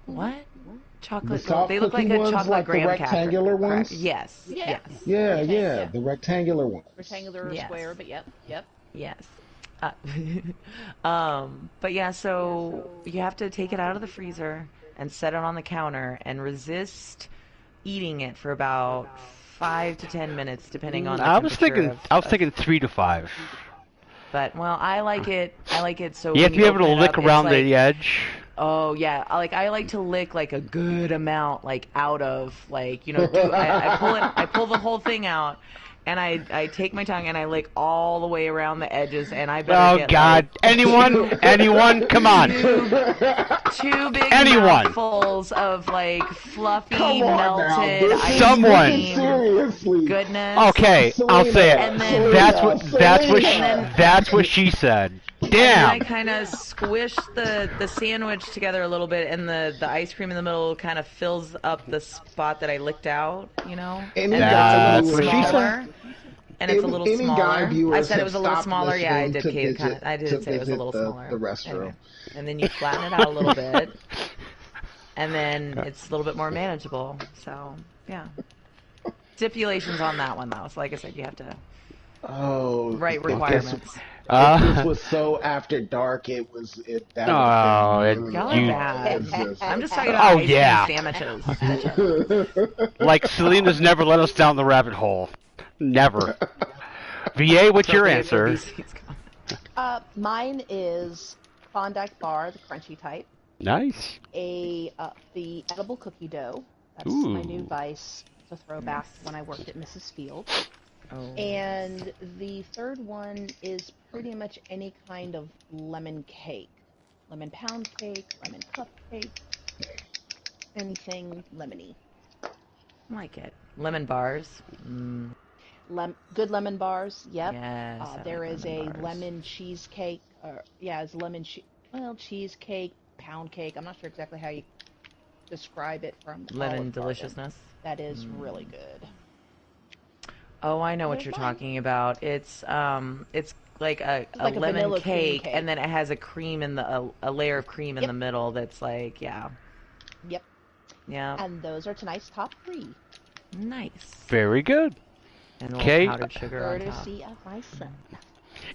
what? The Chocolate? soft They look like cookie a ones, chocolate like the graham rectangular cracker. ones? Yes. Yeah. Yes. Yeah, yeah, yeah. the rectangular ones. Rectangular or Yes. square, but yep. Yes. Uh, but yeah, so you have to take it out of the freezer and set it on the counter and resist eating it for about 5 to 10 minutes, depending on the I was temperature thinking 3 to 5. But well, I like it. So You have when to be able open to it lick up, it's around like, the edge. Oh yeah, I like to lick like a good amount, like out of like I pull the whole thing out, and I take my tongue and I lick all the way around the edges, and I better Oh get God! Anyone, come on! like, two big Anyone. mouthfuls of like fluffy Come on now, melted this is ice Someone. cream seriously. goodness. Okay, I'll say it. And then- That's what she said. And then I Damn. kind of squish the sandwich together a little bit, and the ice cream in the middle kind of fills up the spot that I licked out, you know? Any And guy it's a what little she smaller. And it's a little any guy smaller. viewers I said it have was a little stopped smaller. Yeah, I listening did. to Kate, visit- I did to say it was a visit little smaller. the restroom. Anyway. And then you flatten it out a little bit, and then it's a little bit more manageable. So yeah. Stipulations on that one though. So like I said, you have to Oh, write if this- requirements. If this was so after dark, that Oh, would it- have been Y'all are you- bad. I'm just talking about Oh, ice yeah. cream sandwiches. bitches. Like Selena's never let us down the rabbit hole. Never. VA, what's your So answer? obesity's gone. Mine is Klondike bar, the crunchy type. Nice. The edible cookie dough. That's Ooh. my new vice to throw back when I worked at Mrs. Field. Oh. And the third one is pretty much any kind of lemon cake. Lemon pound cake, lemon cupcake, anything lemony. I like it. Lemon bars. Mm, Good lemon bars, yep. yes. I There like is a bars. lemon cheesecake, it's cheesecake, pound cake. I'm not sure exactly how you describe it from Lemon Olive Garden. deliciousness. That is really good. Oh, I know what They're you're fun. talking about. It's like a like a lemon vanilla cream cake, cake. and then it has a cream in a layer of cream in Yep. the middle. That's like yeah, Yep. yeah, And those are tonight's top 3. nice. Very good. And a Okay. little powdered sugar on top. Courtesy of my son.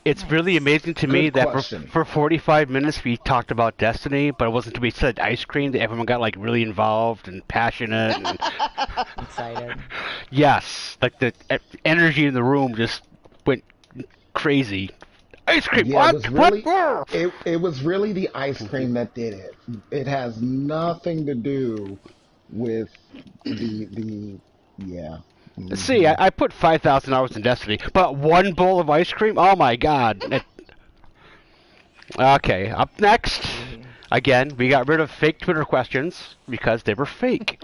It's really amazing to me Good that question. for 45 minutes we talked about Destiny, but it wasn't until we said ice cream that everyone got like really involved and passionate. And Excited. yes, like the energy in the room just went crazy. Ice cream. Yeah, what? it was really What? it was really the ice cream that did it. It has nothing to do with the yeah. See, I put 5,000 hours in Destiny, but one bowl of ice cream? Oh my god. Okay, up next. Again, we got rid of fake Twitter questions because they were fake.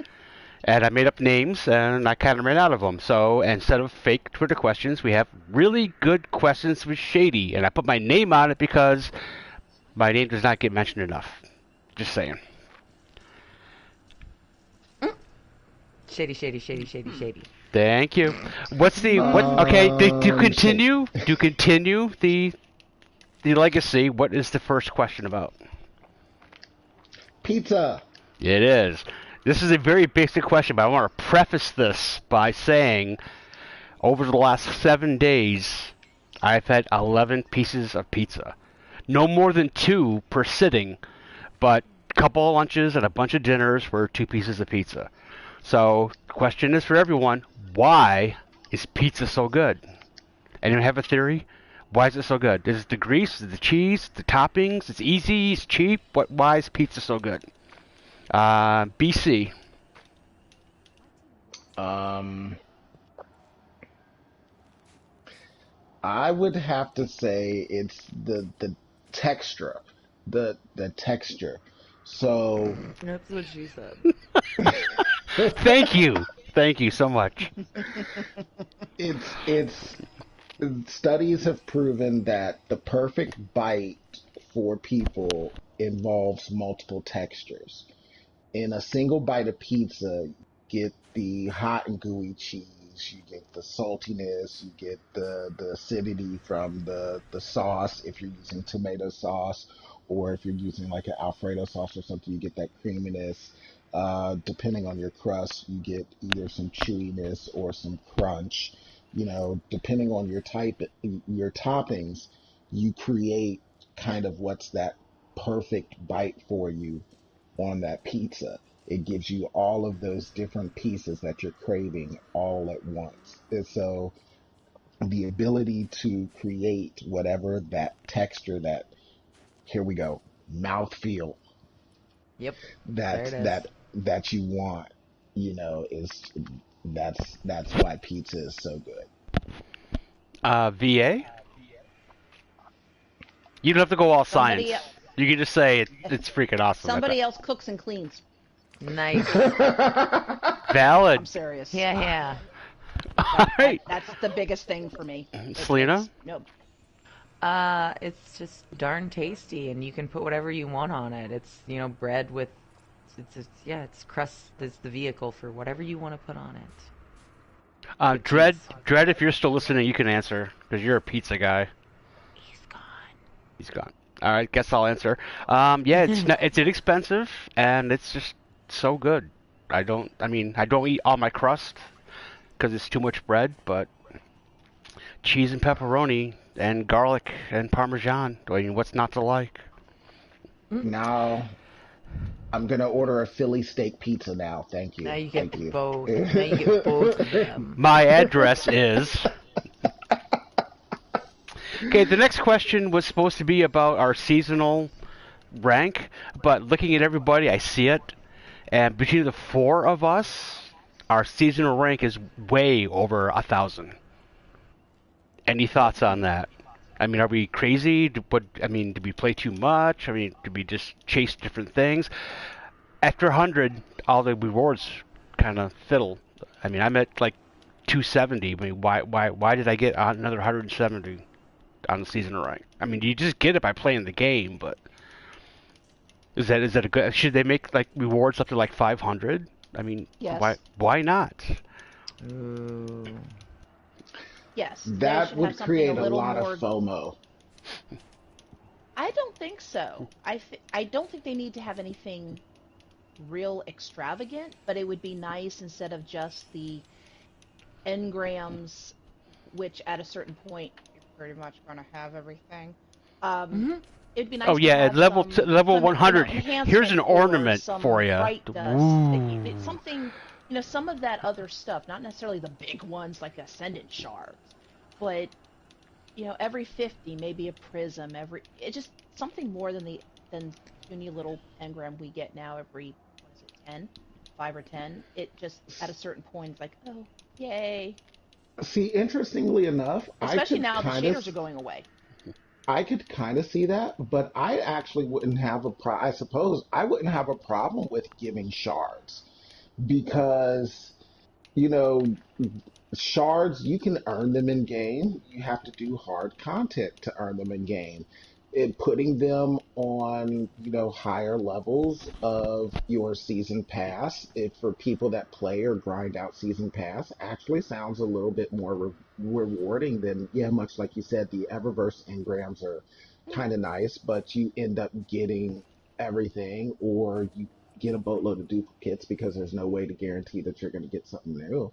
And I made up names, and I kind of ran out of them. So instead of fake Twitter questions, we have really good questions with Shady. And I put my name on it because my name does not get mentioned enough. Just saying. Shady, shady, shady, shady, shady. Thank you. What's the what? Okay, to continue the legacy. What is the first question about? Pizza. It is. This is a very basic question, but I want to preface this by saying, over the last 7 days, I've had 11 pieces of pizza. No more than 2 per sitting, but a couple of lunches and a bunch of dinners were 2 pieces of pizza. So, the question is for everyone, why is pizza so good? Anyone have a theory? Why is it so good? Is it the grease, is it the cheese, the toppings? It's easy, it's cheap. Why is pizza so good? BC. I would have to say it's the texture, the texture. So That's what she said. Thank you so much. it's studies have proven that the perfect bite for people involves multiple textures. In a single bite of pizza, you get the hot and gooey cheese, you get the saltiness, you get the acidity from the sauce if you're using tomato sauce, or if you're using like an Alfredo sauce or something, you get that creaminess. Depending on your crust, you get either some chewiness or some crunch. You know, depending on your toppings, you create kind of what's that perfect bite for you on that pizza. It gives you all of those different pieces that you're craving all at once. And so the ability to create whatever that texture, that, here we go, mouthfeel, Yep. There that it is. that you want, you know, is that's why pizza is so good. VA? You don't have to go all Somebody science. You can just say it's freaking awesome. Somebody else cooks and cleans. Nice. Valid. I'm serious. Yeah. All right. That's the biggest thing for me. Selena? Nope. It's just darn tasty, and you can put whatever you want on it. It's, bread with, it's crust. It's the vehicle for whatever you want to put on it. Dread, if you're still listening, you can answer, because you're a pizza guy. He's gone. All right, guess I'll answer. Yeah, it's inexpensive, and it's just so good. I don't eat all my crust, because it's too much bread, but cheese and pepperoni and garlic and Parmesan. I mean, what's not to like? Now, I'm gonna order a Philly steak pizza now. Thank you. Now you get Thank you. both. Now you get both of them. My address is... Okay, the next question was supposed to be about our seasonal rank, but looking at everybody, I see it. And between the 4 of us, our seasonal rank is way over 1,000. Any thoughts on that? I mean, are we crazy? Do we play too much? I mean, do we just chase different things? After 100, all the rewards kind of fiddle. I mean, I'm at like 270. I mean, why did I get another 170 on the seasonal rank? I mean, you just get it by playing the game, but is that a good? Should they make like rewards up to like 500? I mean, Yes. Why not? Ooh. Yes. they That should would have something create a little lot more... of FOMO. I don't think so. I don't think they need to have anything real extravagant, but it would be nice instead of just the engrams, which at a certain point you're pretty much going to have everything. It'd be nice. Oh yeah, to at have level some, 100, here's an enhancement or ornament some for you. bright dust, something, some of that other stuff, not necessarily the big ones like Ascendant shards, but every 50 maybe a prism, it's just something more than puny little engram we get now every 10, 5 or 10. It just, at a certain point, it's like, oh, yay. See, interestingly enough, Especially now the shaders are going away. I could kind of see that, but I actually wouldn't have I suppose I wouldn't have a problem with giving shards because, you know, shards, you can earn them in game. You have to do hard content to earn them in game. Putting them on, higher levels of your season pass, if for people that play or grind out season pass, actually sounds a little bit more rewarding than, yeah, much like you said, the Eververse engrams are kind of nice, but you end up getting everything, or you get a boatload of duplicates because there's no way to guarantee that you're going to get something new.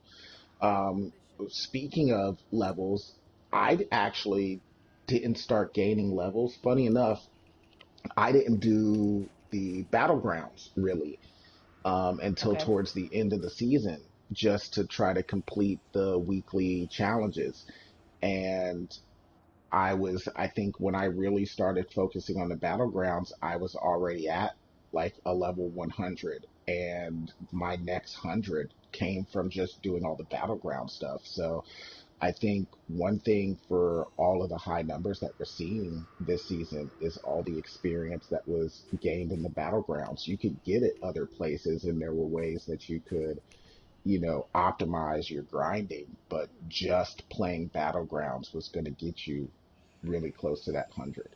Um, Speaking of levels, I actually didn't start gaining levels. Funny enough, I didn't do the battlegrounds really until Okay. towards the end of the season, just to try to complete the weekly challenges. And I think when I really started focusing on the battlegrounds, I was already at like a level 100, and my next 100 came from just doing all the battleground stuff. So I think one thing for all of the high numbers that we're seeing this season is all the experience that was gained in the battlegrounds. You could get it other places, and there were ways that you could, optimize your grinding, but just playing battlegrounds was going to get you really close to that 100.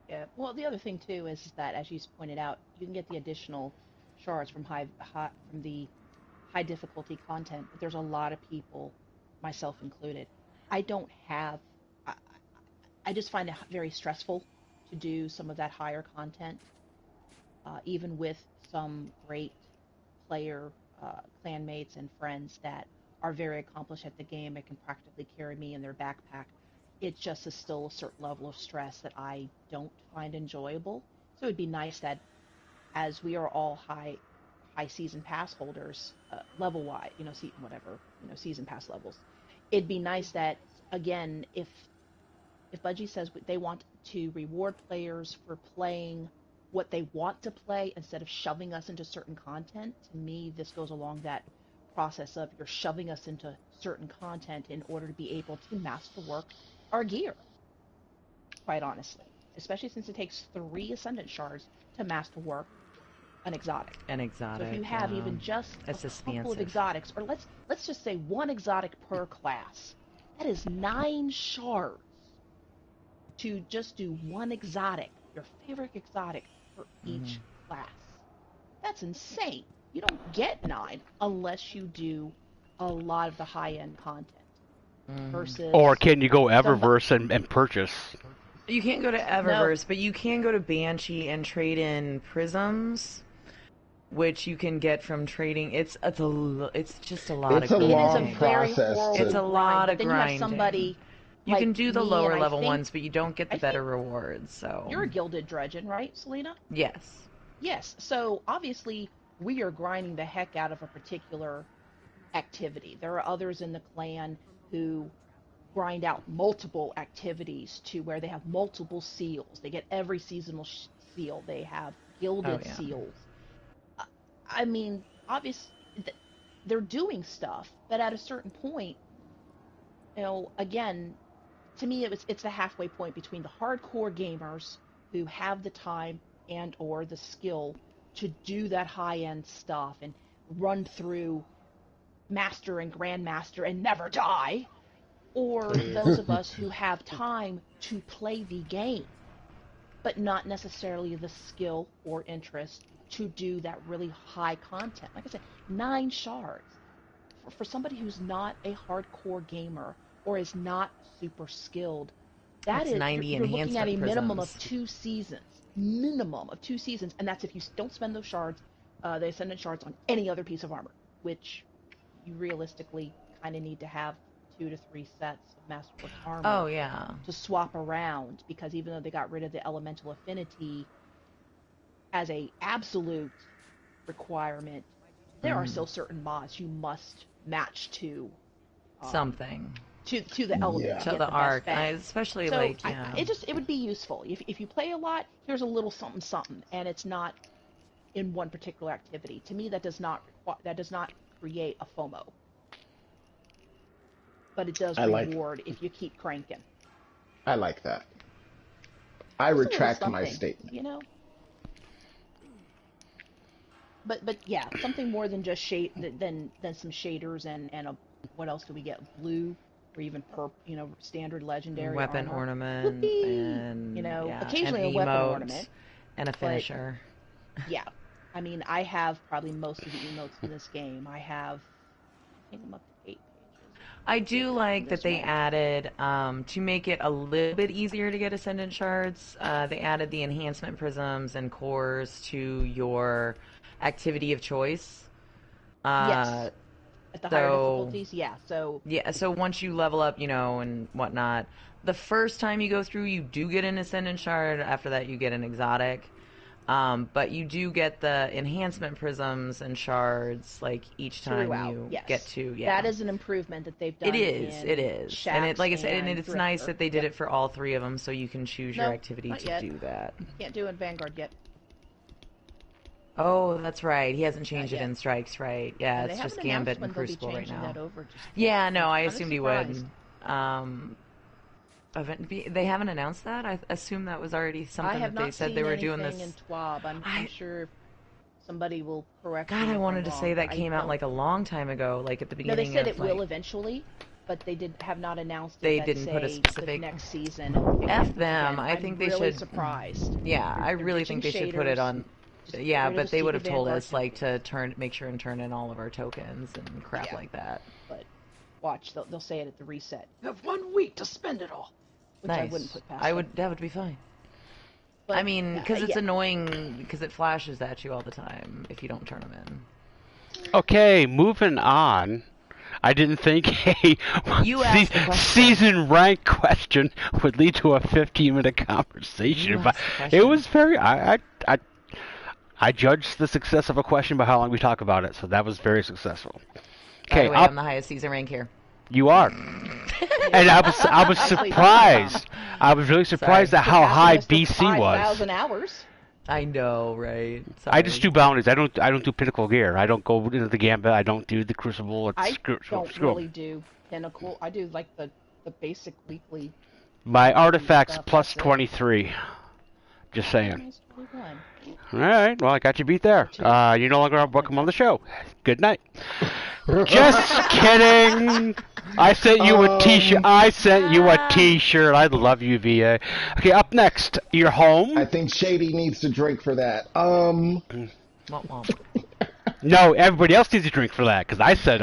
Yeah. Well, the other thing too is that, as you pointed out, you can get the additional shards from from the high difficulty content. But there's a lot of people, myself included. I don't have. I just find it very stressful to do some of that higher content, even with some great player clanmates and friends that are very accomplished at the game and can practically carry me in their backpack. It just is still a certain level of stress that I don't find enjoyable. So it'd be nice that, as we are all high season pass holders, level wide, whatever, season pass levels, it'd be nice that, again, if Bungie says they want to reward players for playing what they want to play instead of shoving us into certain content, to me, this goes along that process of, you're shoving us into certain content in order to be able to masterwork our gear, quite honestly. Especially since it takes 3 Ascendant Shards to masterwork an exotic. An So if exotic. you have even just It's a couple of expansive. exotics, or let's just say 1 exotic per class, that is 9 shards to just do 1 exotic, your favorite exotic, for each class. That's insane. You don't get 9 unless you do a lot of the high-end content. Versus Or can you go some. Eververse and purchase? You can't go to No. Eververse, but you can go to Banshee and trade in prisms, which you can get from trading. It's just a lot It's of a It is a long grinding. very process horrible It's a to. lot grind. of But then you have grinding. somebody You can like do the me, lower and level I think ones, but you don't get the I better think rewards. So you're a gilded dredgen, right, Selena? yes, Yes. So obviously we are grinding the heck out of a particular activity. There are others in the clan who grind out multiple activities to where they have multiple seals. They get every seasonal seal. They have oh gilded yeah. seals. Uh, I mean, obviously, they're doing stuff, but at a certain point, again, to me, it's the halfway point between the hardcore gamers who have the time and or the skill to do that high end stuff and run through master and grandmaster and never die, or those of us who have time to play the game, but not necessarily the skill or interest to do that really high content. Like I said, 9 shards. For somebody who's not a hardcore gamer or is not super skilled, that That's is, 90 you're looking at enhancement a minimum of prisms. 2 seasons. Minimum of 2 seasons, and that's if you don't spend those shards, the Ascendant shards, on any other piece of armor, which you realistically kind of need to have 2 to 3 sets of Masterwork Oh armor yeah. to swap around, because even though they got rid of the elemental affinity as a absolute requirement, there are still certain mods you must match um, Something to the element Yeah. to to get the the best art. bang. Especially So like yeah. it would be useful if you play a lot. Here's a little something something, and it's not in one particular activity. To me, that does not create a FOMO, but it does I like reward if you keep cranking. I like that. I Just a little retract my something, statement. you know. But yeah, something more than just shade than some shaders and a, what else do we get? Blue or even standard legendary Weapon armor. ornament Whoopee! and Occasionally a an weapon emote ornament. and a But finisher. yeah, I mean, I have probably most of the emotes in this game. I think I'm up to 8 pages. I See if do it's in like that this they rank. added, to make it a little bit easier to get Ascendant Shards, they added the enhancement prisms and cores to your activity of choice. Yes, at the higher difficulties, yeah. So Yeah, so once you level up, and whatnot, the first time you go through, you do get an Ascendant Shard. After that, you get an exotic. But you do get the enhancement prisms and shards, like, each time throughout, you yes, get to, that is an improvement that they've done. It is. And it, Shaxx like I said, and and it's nice Drifter. that they did it for all three of them, so you can choose your No, activity not to yet. do that. Can't do it in Vanguard yet. Oh, that's right. He hasn't Not changed it yet. in Strikes, right? Yeah, And they it's just haven't announced Gambit when and they'll be Crucible right changing now. that over just Yeah, yet. no, I I'm assumed he surprised. would. They haven't announced that? I assume that was already I something have that they not said seen they were doing anything this. in TWAB. I'm sure somebody will correct God, me I if wanted I'm to wrong, say that but I came out don't- like a long time ago, like at the No, beginning they said of it will like. eventually, but they have not announced it. They That didn't put a say specific- the next season. Again, F them. I I'm think they really should. surprised. Yeah, I They're really think they ditching should put it shaders. on. Just get Yeah, rid of but the they would stupid have told Vanguard us like templates. to make sure and turn in all of our tokens and crap Yeah. like that. But watch, they'll say it at the reset. You have 1 week to spend it all, which I Nice. wouldn't put past I them. would. That would be fine. But, I mean, because it's yeah. annoying because it flashes at you all the time if you don't turn them in. Okay, moving on. I didn't think a You asked the question. season rank question would lead to a 15-minute conversation, You but asked the question. it was very. I judged the success of a question by how long we talk about it, so that was very successful. By Okay, the way, I'm the highest season rank here. you are, and I was surprised. I was really surprised Sorry. at how high Surpassing us with BC was. 5,000 hours. I know, right? I just Sorry. do bounties. I don't do pinnacle gear. I don't go into the gambit. I don't do the crucible. It's I screw. don't really do pinnacle. I do like the basic weekly. My artifacts stuff, plus that's it. 23. Just saying. Nice 21. All right. Well, I got you beat there. You're no longer welcome on the show. Good night. Just kidding. I sent you a T-shirt. I sent you a T-shirt. I love you, VA. Okay. Up next, you're home. I think Shady needs to drink for that. Womp womp. No, everybody else needs a drink for that because I said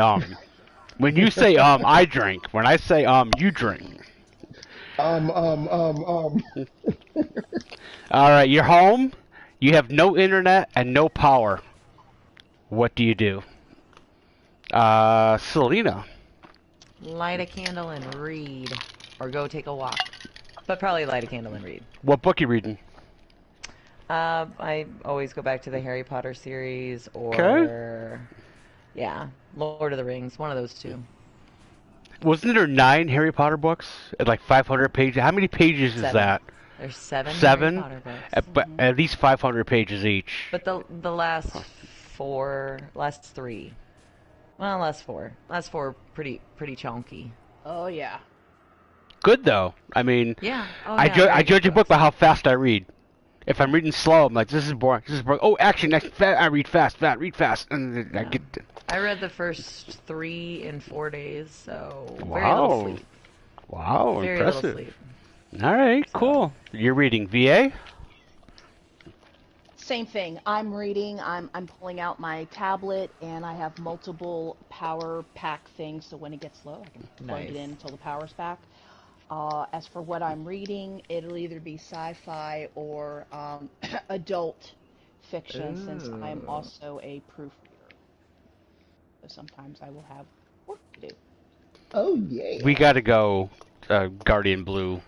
When you say I drink. When I say you drink. All right, you're home. You have no internet and no power. What do you do? Selena. Light a candle and read, or go take a walk. But probably light a candle and read. What book you reading? I always go back to the Harry Potter series, or yeah, Lord of the Rings. One of those two. Wasn't there 9 Harry Potter books at like 500 pages? How many pages is 7. that? There's 7. Seven? Harry Potter books. But at least 500 pages each. But the last 3. Well, last 4 pretty chunky. Oh yeah. Good though. I mean, Yeah. Oh, I yeah, judge very a good book books. by how fast I read. If I'm reading slow, I'm like, this is boring. This is boring. Oh, action! I read fast. Read fast, and then I get. I read the first 3 in 4 days, so very Wow. little sleep. Wow, Very impressive. little sleep. All right, cool. You're reading VA. Same thing. I'm reading. I'm pulling out my tablet, and I have multiple power pack things. So when it gets low, I can plug it Nice. in until the power's back. As for what I'm reading, it'll either be sci-fi or adult fiction, since I'm Ooh. also a proofreader. So sometimes I will have work to do. Oh yeah. We got to go Guardian Blue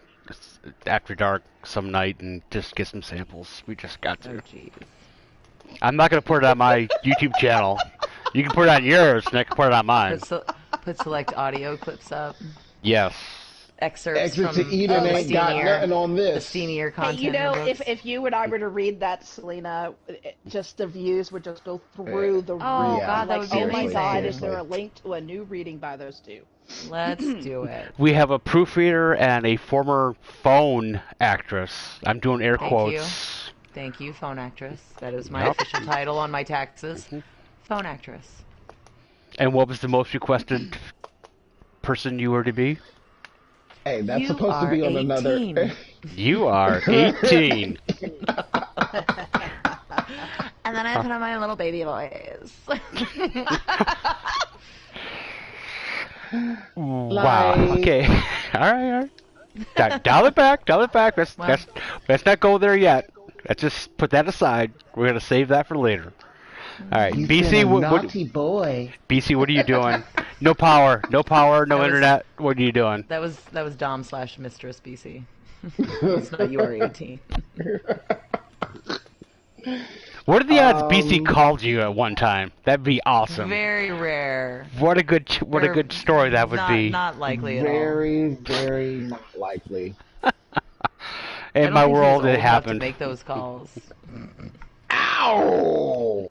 after dark some night and just get some samples. We just got Oh, to. jeez. I'm not gonna put it on my YouTube channel. You can put it on yours, and I can put it on mine. Put select audio clips up. Yes. excerpts Exit from to Eden the ain't got senior, nothing on the this. senior Hey, content. you know, books. if you and I were to read that, Selena, just the views would just go through the Oh, roof. Yeah, God, that Like, would be oh my seriously, God, amazing. is there a seriously. link to a new reading by those two? Let's do it. We have a proofreader and a former phone actress. I'm doing air Thank quotes. you. Thank you, phone actress. That is my Yep. official title on my taxes. Phone actress. And what was the most requested person you were to be? Hey, that's You supposed to are be on 18. another. You are 18. And then I put on my little baby voice. Wow. Like- Okay. All right. Dial it back. Let's Well- let's not go there yet. Let's just put that aside. We're gonna save that for later. All right, He's BC. been a What, naughty boy. BC, what are you doing? No power, no That was- internet. What are you doing? That was Dom/Mistress BC. It's not you are 18. What are the odds BC Um, called you at one time? That'd be awesome. Very rare. What a good story that would not, be. Not likely at all. Very, very not likely. I In don't my think he was world, old it enough happened. to make those calls. Ow!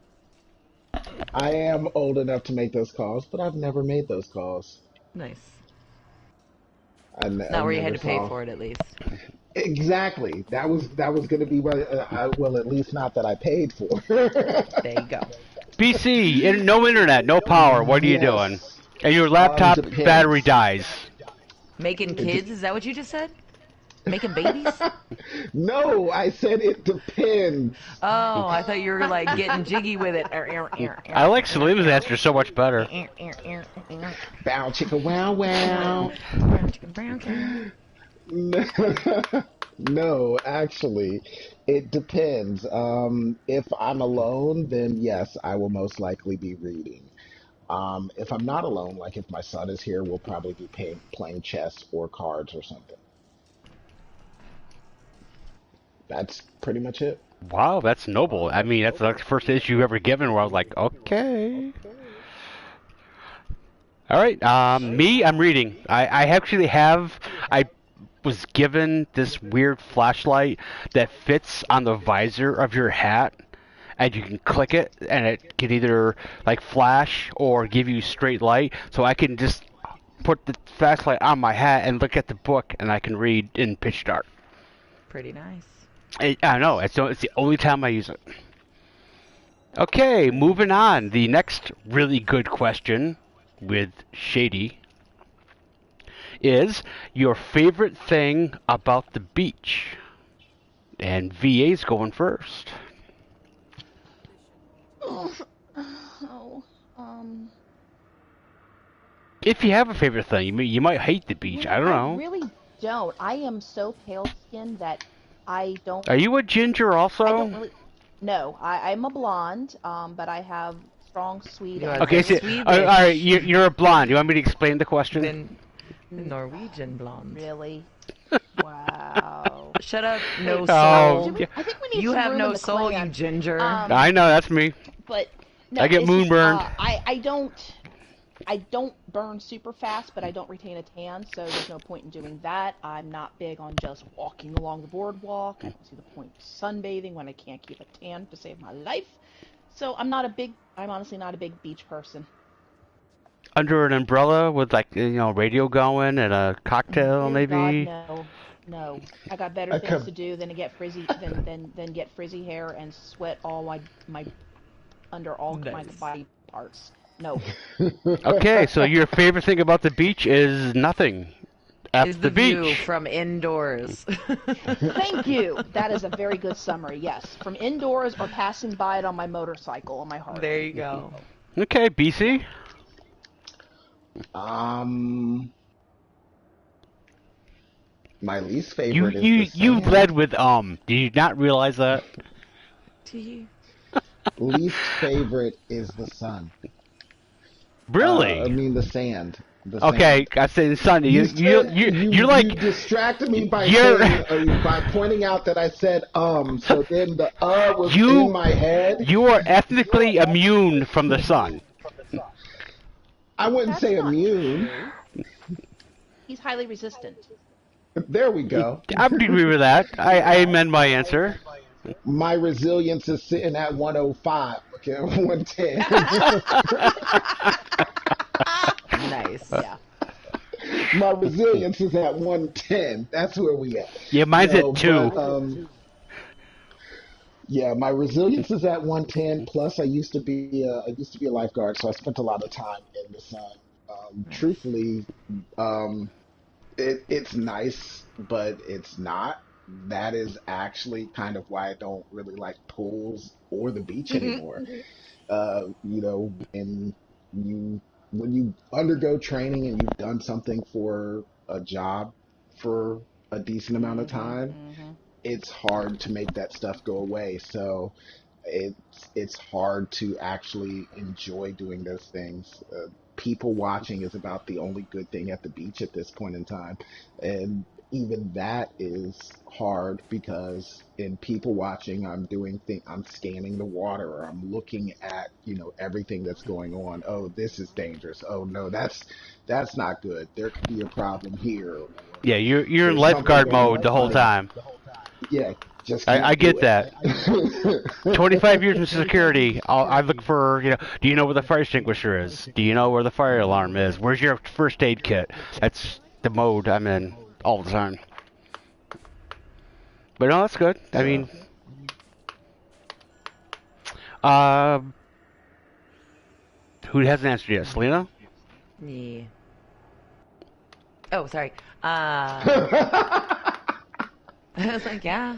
I am old enough to make those calls, but I've never made those calls. Nice. I've Not where you had never to pay saw- for it, at least. Exactly. That was going to be what. Well, at least not that I paid for. There you go. BC, no internet, no power. What are you Yes. doing? And your laptop Depends. battery dies. Making kids? Is that what you just said? Making babies? No, I said it depends. Oh, I thought you were like getting jiggy with it. I like Selena's answer so much better. Bow chicka wow wow. No, actually, it depends. If I'm alone, then yes, I will most likely be reading. If I'm not alone, like if my son is here, we'll probably be playing chess or cards or something. That's pretty much it. Wow, that's noble. I mean, that's the first issue you've ever given where I was like, okay. All right, me, I'm reading. I actually have, I was given this weird flashlight that fits on the visor of your hat, and you can click it, and it can either like flash or give you straight light. So I can just put the flashlight on my hat and look at the book, and I can read in pitch dark. Pretty nice. I know, it's the only time I use it. Okay, moving on. The next really good question with Shady is your favorite thing about the beach. And VA's going first. If you have a favorite thing, you might hate the beach. I don't I know. really don't. I am so pale-skinned that I don't. Are you a ginger also? I don't really. No, I'm a blonde, but I have strong, sweet. You are Okay, so, Swedish. all right, you're a blonde. You want me to explain the question? Then Norwegian blonde. Really? Wow. Shut up, no Oh, soul. yeah. I think we need You some have room no in the soul, you clan. ginger. I know, that's me. But no, I get it's just, moonburned. I don't burn super fast, but I don't retain a tan, so there's no point in doing that. I'm not big on just walking along the boardwalk. I don't see the point of sunbathing when I can't keep a tan to save my life. So I'm honestly not a big beach person. Under an umbrella with like radio going and a cocktail Oh, maybe. God, no. I got better I things come- to do than to get frizzy than get frizzy hair and sweat all my under all my Nice. body parts. No. Okay, so your favorite thing about the beach is nothing. At Is the view beach. from indoors. Thank you. That is a very good summary. Yes, from indoors or passing by it on my motorcycle on my Harley. There you go. Okay, BC. My least You favorite is you the you sand. led with Did you not realize that? Least favorite is the sun. Really? I mean the sand. The Okay, sand. I said Sunday. You're You like distracted me by you're- saying, by pointing out that I said so then the was You- in my head. you are ethnically immune from the sun. I wouldn't That's say not immune. He's highly resistant. There we go. I would agree with that. I amend my answer. My resilience is sitting at 105. Okay, 110. Nice. Yeah. My resilience is at 110. That's where we at. Yeah, mine's at 2. But, yeah, my resilience is at 110. Plus, I used to be a lifeguard, so I spent a lot of time in the sun. Truthfully, it's nice, but it's not. That is actually kind of why I don't really like pools or the beach anymore. And when you undergo training and you've done something for a job for a decent amount of time, it's hard to make that stuff go away. So it's hard to actually enjoy doing those things. People watching is about the only good thing at the beach at this point in time, and even that is hard because in people watching, I'm scanning the water, or I'm looking at everything that's going on. Oh, this is dangerous. Oh no, that's not good. There could be a problem here. Yeah, you're in There's lifeguard something going mode the whole on. time. Yeah, just I can't get do that. it. 25 years in security, I look for, do you know where the fire extinguisher is? Do you know where the fire alarm is? Where's your first aid kit? That's the mode I'm in all the time. But no, that's good. I mean, who hasn't answered yet? Selena? Yeah. Oh, sorry. I was like, yeah.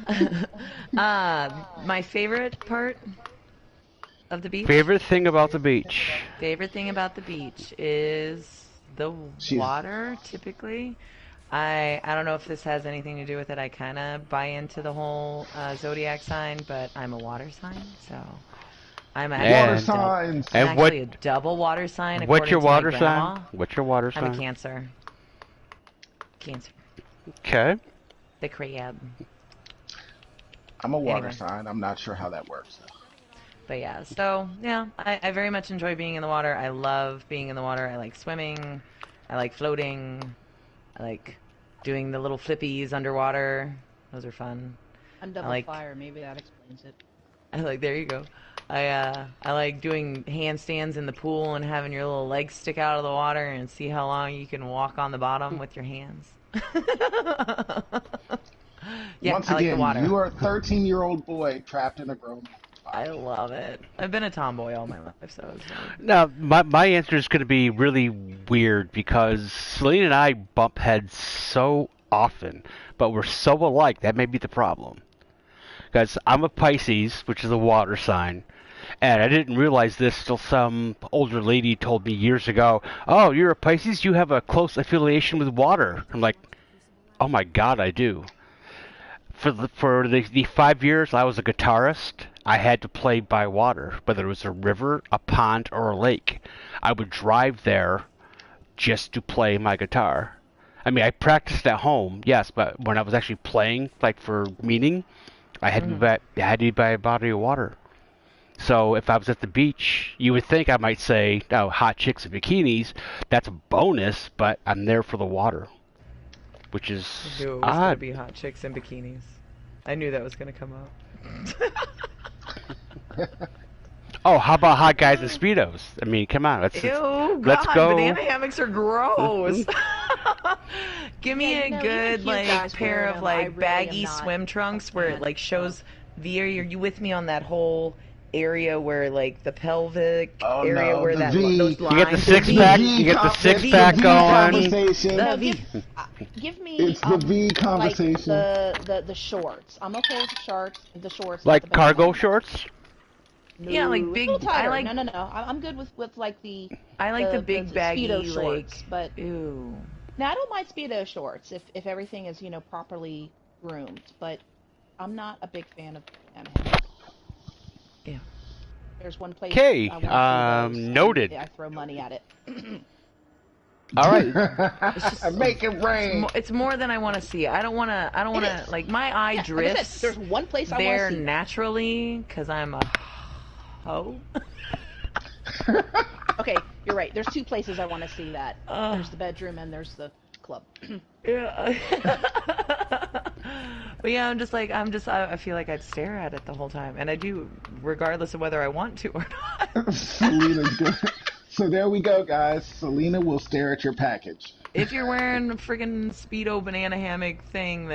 My favorite part of the beach. Favorite thing about the beach? Favorite thing about the beach is the water, typically. I don't know if this has anything to do with it. I kind of buy into the whole zodiac sign, but I'm a water sign, so I'm Water actually, signs. I'm And what- actually a double water sign. What's your according to water my grandma. sign? What's your water I'm a sign? Cancer. Cancer. Okay. The crab. I'm a water Anyway. sign. I'm not sure how that works. But yeah, so yeah, I very much enjoy being in the water. I love being in the water. I like swimming. I like floating. I like doing the little flippies underwater. Those are fun. I'm double like- fire. Maybe that explains it. There you go. I like doing handstands in the pool and having your little legs stick out of the water and see how long you can walk on the bottom with your hands. Yeah, Once I like again, the water. you are a 13-year-old boy trapped in a grown I love it. I've been a tomboy all my life, so it's fun. Now, my answer is going to be really weird because Selena and I bump heads so often, but we're so alike. That may be the problem. Because I'm a Pisces, which is a water sign, and I didn't realize this till some older lady told me years ago. Oh, you're a Pisces? You have a close affiliation with water. I'm like, oh my God, I do. For the 5 years I was a guitarist, I had to play by water, whether it was a river, a pond, or a lake. I would drive there just to play my guitar. I mean, I practiced at home, yes, but when I was actually playing, like for meaning, I had to be by a body of water. So if I was at the beach, you would think I might say, oh, hot chicks in bikinis. That's a bonus, but I'm there for the water, which is I knew it was gonna odd. be hot chicks in bikinis. I knew that was gonna come up. Oh, how about hot guys in Speedos? I mean, come on. Ew, God, let's go. banana hammocks are gross. Give me Yeah, a you know, good even cute guys pair wearing of them, I really baggy am not swim trunks where it a fan. shows the area. Are you with me on that whole area where the pelvic Oh, area no, where the that V. those You You get the lines- six V. pack. V You get the con- six the pack V going. conversation. No, V. give me It's the V like conversation. the shorts. I'm okay with the shorts. The shorts. Like not the cargo baggy. shorts. Yeah, like No, big- A little tighter. I like- No. I'm good with like the. I like the big baggy Speedo shorts, like. but Ew. now I don't mind Speedo shorts if everything is properly groomed. But I'm not a big fan of banana hammocks. Yeah. There's one place. Okay, I want to see those, and noted. I throw money at it. All right. Make it rain. It's more than I want to see. I don't want to. is. Like my eye Yeah, like I drifts. said, there's one place I want there to see. naturally because I'm a hoe. Okay, you're right. There's two places I want to see that. Ugh. There's the bedroom and there's the club. Yeah. But yeah, I feel like I'd stare at it the whole time, and I do, regardless of whether I want to or not. Selena's good. So there we go, guys. Selena will stare at your package. If you're wearing a friggin' Speedo banana hammock thing,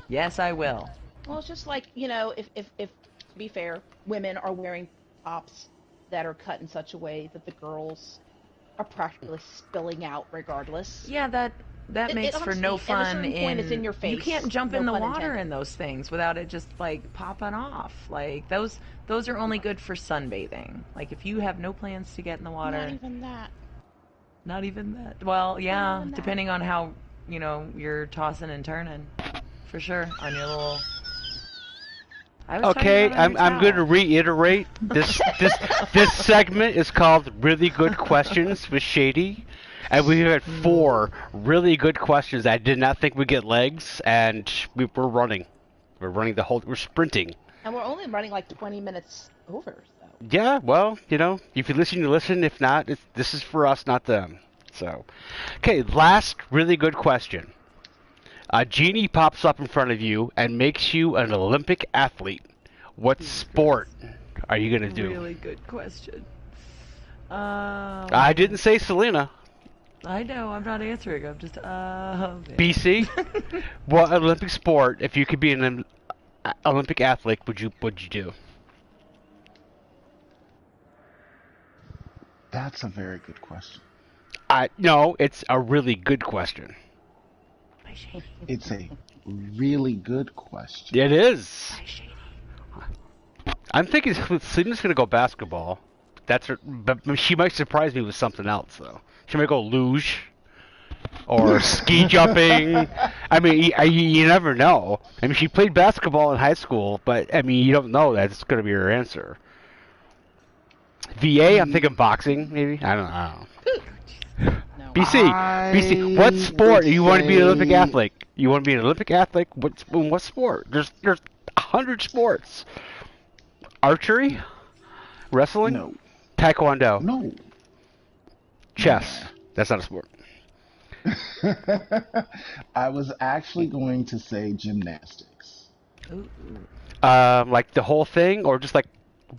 yes, I will. Well, it's just like, if to be fair, women are wearing tops that are cut in such a way that the girls are practically spilling out regardless. Yeah, that makes for no fun. At a certain point, it's in your face. You can't jump no in the pun water intended. in those things without it just like popping off. Like those are only good for sunbathing. Like if you have no plans to get in the water. Not even that. Not even that. Well, yeah, even that. depending on how, you're tossing and turning. For sure, on your little... I was talking Okay, about on your I'm going to towel. reiterate this segment is called Really Good Questions with Shady, and we had 4 really good questions. I did not think we'd get legs, and we're running. We're sprinting. And we're only running like 20 minutes over, so. Yeah, well, if you listen, you listen. If not, this is for us, not them. So, okay, last really good question. A genie pops up in front of you and makes you an Olympic athlete. What sport are you going to do? Really good question. I didn't say Selena. I know, I'm not answering. I'm just, BC? What Olympic sport, if you could be an Olympic athlete, would you do? That's a very good question. No, it's a really good question. It's a really good question. It is. I'm thinking Selena's going to go basketball. But she might surprise me with something else, though. She might go luge or ski jumping. I mean, you never know. I mean, she played basketball in high school, but I mean, you don't know that's going to be her answer. VA, I'm thinking boxing, maybe. I don't know. No. BC, what sport do you want to be an Olympic athlete? You want to be an Olympic athlete? What sport? There's 100 sports. Archery, wrestling, No. taekwondo, No. chess. That's not a sport. I was actually going to say gymnastics. Like the whole thing, or just like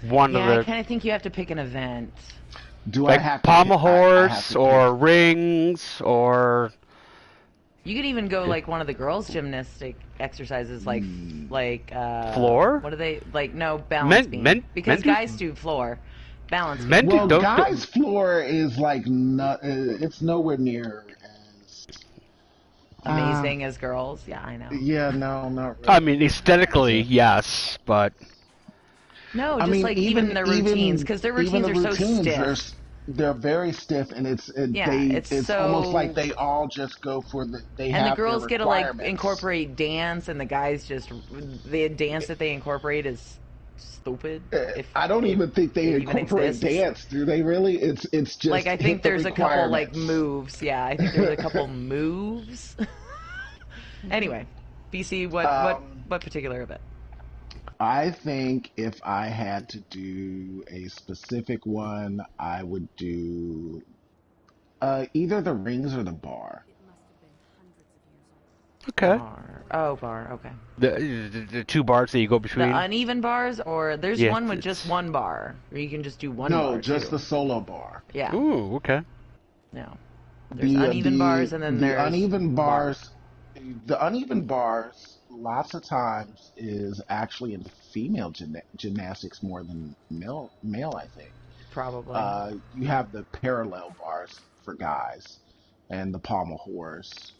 one Yeah, of the I kind of think you have to pick an event. Do like I have to pommel pick- I have horse to or pick- rings or You could even go like one of the girls' gymnastic exercises, like Floor? What are they like? No, balance beam. Because men do- guys do floor balance beam. men do Well, don't guys' floor is like it's nowhere near as Amazing as girls. Yeah, I know. Yeah, no, not really. I mean, aesthetically, yes, but No, I just mean, like even the routines, because their even routines the are so routines, stiff. They're very stiff, and it's so- almost like they all just go for they And have the girls their get to like requirements. incorporate dance, and the guys just the dance that they incorporate is stupid. If I don't even think they it even incorporate exists. dance. Do they really? It's just Like I hit think the there's a couple like requirements. moves. Yeah, I think there's a couple moves. Anyway, BC, what particular event? I think if I had to do a specific one, I would do either the rings or the bar. okay. Bar. Oh, bar. Okay. The 2 bars that you go between. The uneven bars, or there's Yeah, one with it's- just one bar, or you can just do one No, bar. just too. the solo bar. Yeah. Ooh, okay. No. There's uneven bars, and then the there's uneven bars. bars. The uneven bars, lots of times, is actually in female gymnastics more than male. I think. Probably. You have the parallel bars for guys, and the pommel horse.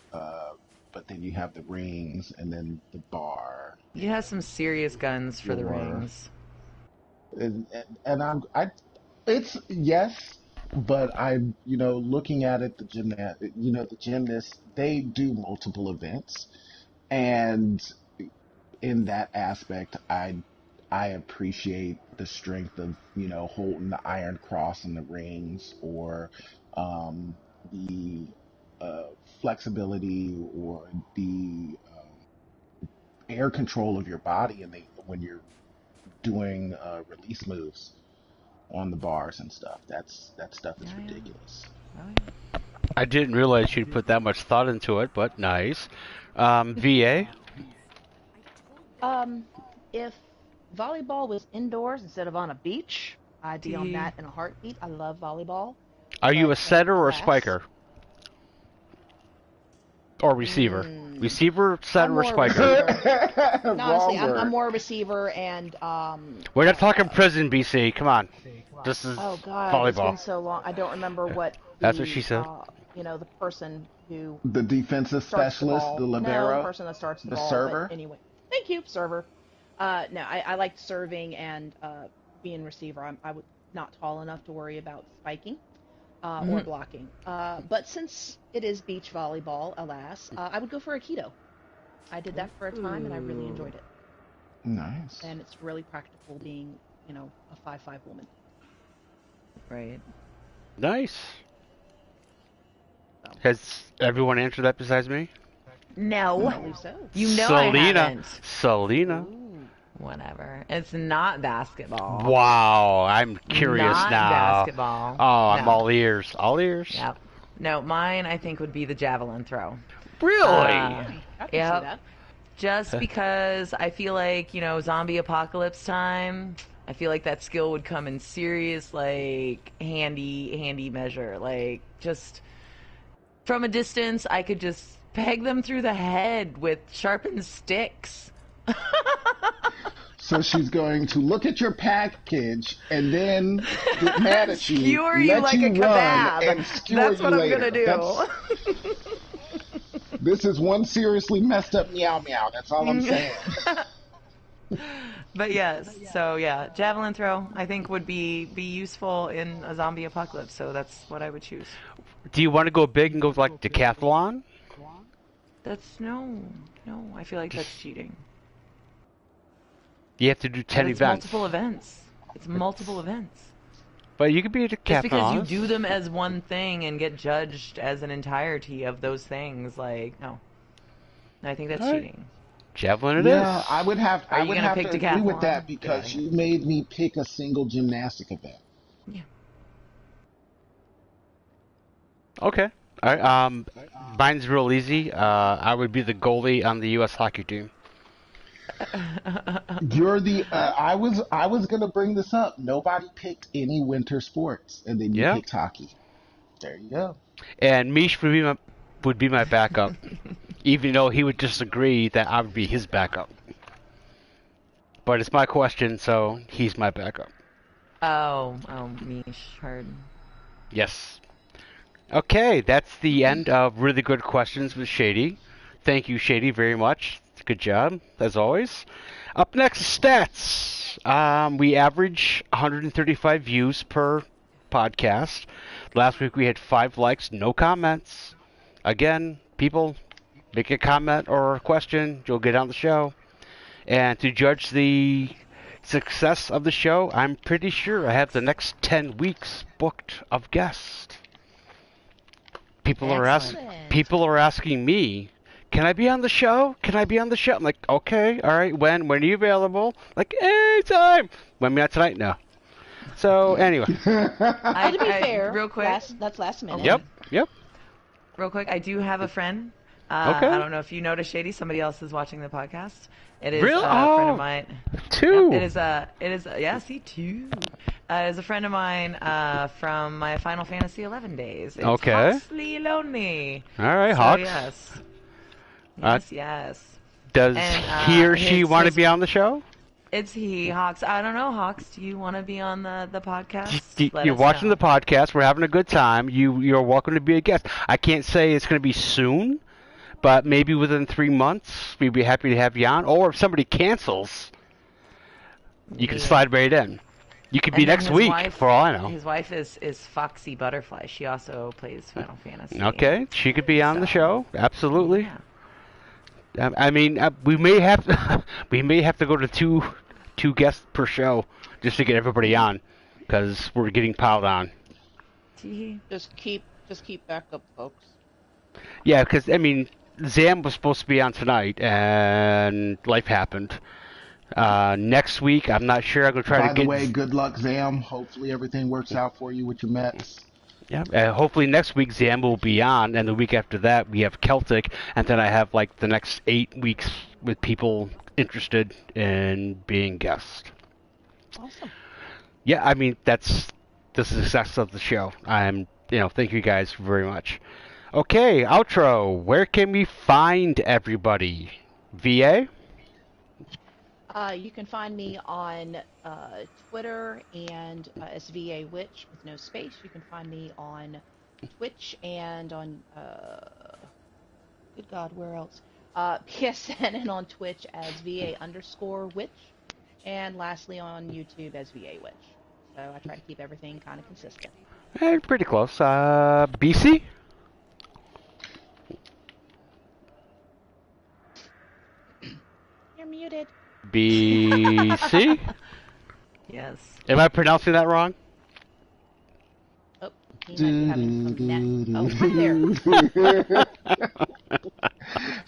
But then you have the rings, and then the bar. You have some serious guns for the Sure. rings. And it's yes, but I'm looking at it, the gymnasts, they do multiple events, and in that aspect, I appreciate the strength of holding the iron cross in the rings, or the flexibility, or the air control of your body, and when you're doing release moves on the bars and stuff. That stuff is Oh, yeah. ridiculous. Oh, yeah. I didn't realize you'd put that much thought into it, but nice. VA? If volleyball was indoors instead of on a beach, I'd be on that in a heartbeat. I love volleyball. Are you a But, setter or a alas, spiker? Or receiver? Receiver, I'm setter, or more a spiker? receiver. No, honestly, Wrong I'm word. more a receiver, and We're not talking prison, BC. Come on. This is oh god, it's been volleyball. so long. I don't remember what That's the what she said. the person who The defensive starts the specialist, ball. the No, the libero, person that starts the the ball. server. But anyway, thank you, server. No, I liked serving and being receiver. I was not tall enough to worry about spiking or blocking. But since it is beach volleyball, alas, I would go for Aikido. I did that for a time and I really enjoyed it. Nice. And it's really practical being, a 5'5" woman. Right. Nice. Has everyone answered that besides me? No. I believe so. You know I Selena. haven't. Selena. Whatever. It's not basketball. Wow, I'm curious Not now. basketball. Oh, I'm No. all ears. All ears. Yep. No, mine I think would be the javelin throw. Really? I can Yep. see that. Just because I feel like, zombie apocalypse time, I feel like that skill would come in serious, handy measure. Like, just from a distance, I could just peg them through the head with sharpened sticks. So she's going to look at your package and then get mad at you, Skewer you let like you a kebab. run, and skewer That's you what I'm later. gonna do. This is one seriously messed up meow meow. That's all I'm saying. But yes, so yeah, javelin throw I think would be useful in a zombie apocalypse. So that's what I would choose. Do you want to go big and go like decathlon? That's no. I feel like that's cheating. You have to do 10 But it's events. multiple events. It's multiple events. But you could be a decathlon. Just because you do them as one thing and get judged as an entirety of those things, no. I think that's All right. cheating. Javelin it Yeah, is. I would have Are you gonna to pick agree with decathlon? that because you made me pick a single gymnastic event. Yeah. Okay. All right. Mine's real easy. I would be the goalie on the U.S. hockey team. You're the. I was gonna bring this up. Nobody picked any winter sports, and then you Yeah. picked hockey. There you go. And Mish would be my backup, even though he would disagree that I would be his backup. But it's my question, so he's my backup. Oh, Mish, heard. Yes. Okay, that's the end of really good questions with Shady. Thank you, Shady, very much. Good job, as always. Up next, stats. We average 135 views per podcast. Last week we had 5 likes, no comments. Again, people, make a comment or a question, you'll get on the show. And to judge the success of the show, I'm pretty sure I have the next 10 weeks booked of guests. People are asking me, can I be on the show? Can I be on the show? I'm like, okay, all right. When are you available? Like, anytime. When not tonight? No. So anyway. To be fair, real quick. that's last minute. Yep. Real quick, I do have a friend. Okay. I don't know if you noticed, Shady. Somebody else is watching the podcast. It is Really? a friend Oh, of mine. two. Yep, yeah, see, two. It is a friend of mine from my Final Fantasy XI days. It's Okay. Huxley Lonely. All right, So, Hawks. yes. Does And, he or she want to his- be on the show? It's he, Hawks. I don't know, Hawks. Do you want to be on the podcast? Let You're us watching know. the podcast. We're having a good time. You're welcome to be a guest. I can't say it's going to be soon, but maybe within 3 months, we'd be happy to have you on. Or if somebody cancels, you can Yeah. slide right in. You could be And then next his week, wife- for all I know. His wife is Foxy Butterfly. She also plays Final Fantasy. Okay, she could be on the So, show. Absolutely. Yeah. I mean, we may have to go to two guests per show just to get everybody on, because we're getting piled on. Tee-hee. Just keep backup, folks. Yeah, because I mean, Zam was supposed to be on tonight, and life happened. Next week, I'm not sure. I'm gonna try By to the get. way, good luck, Zam. Hopefully everything works out for you with your Mets. Yeah. Hopefully next week Zam will be on, and the week after that we have Celtic, and then I have like the next 8 weeks with people interested in being guests. Awesome. Yeah, I mean that's the success of the show. Thank you guys very much. Okay, outro. Where can we find everybody? VA? You can find me on Twitter and as VA Witch with no space. You can find me on Twitch and on good God, where else? PSN and on Twitch as VA_Witch, and lastly on YouTube as VA Witch. So I try to keep everything kind of consistent. Pretty close. BC? You're muted. BC? Yes. Am I pronouncing that wrong? Oh, he might be having some net. Oh, hi there.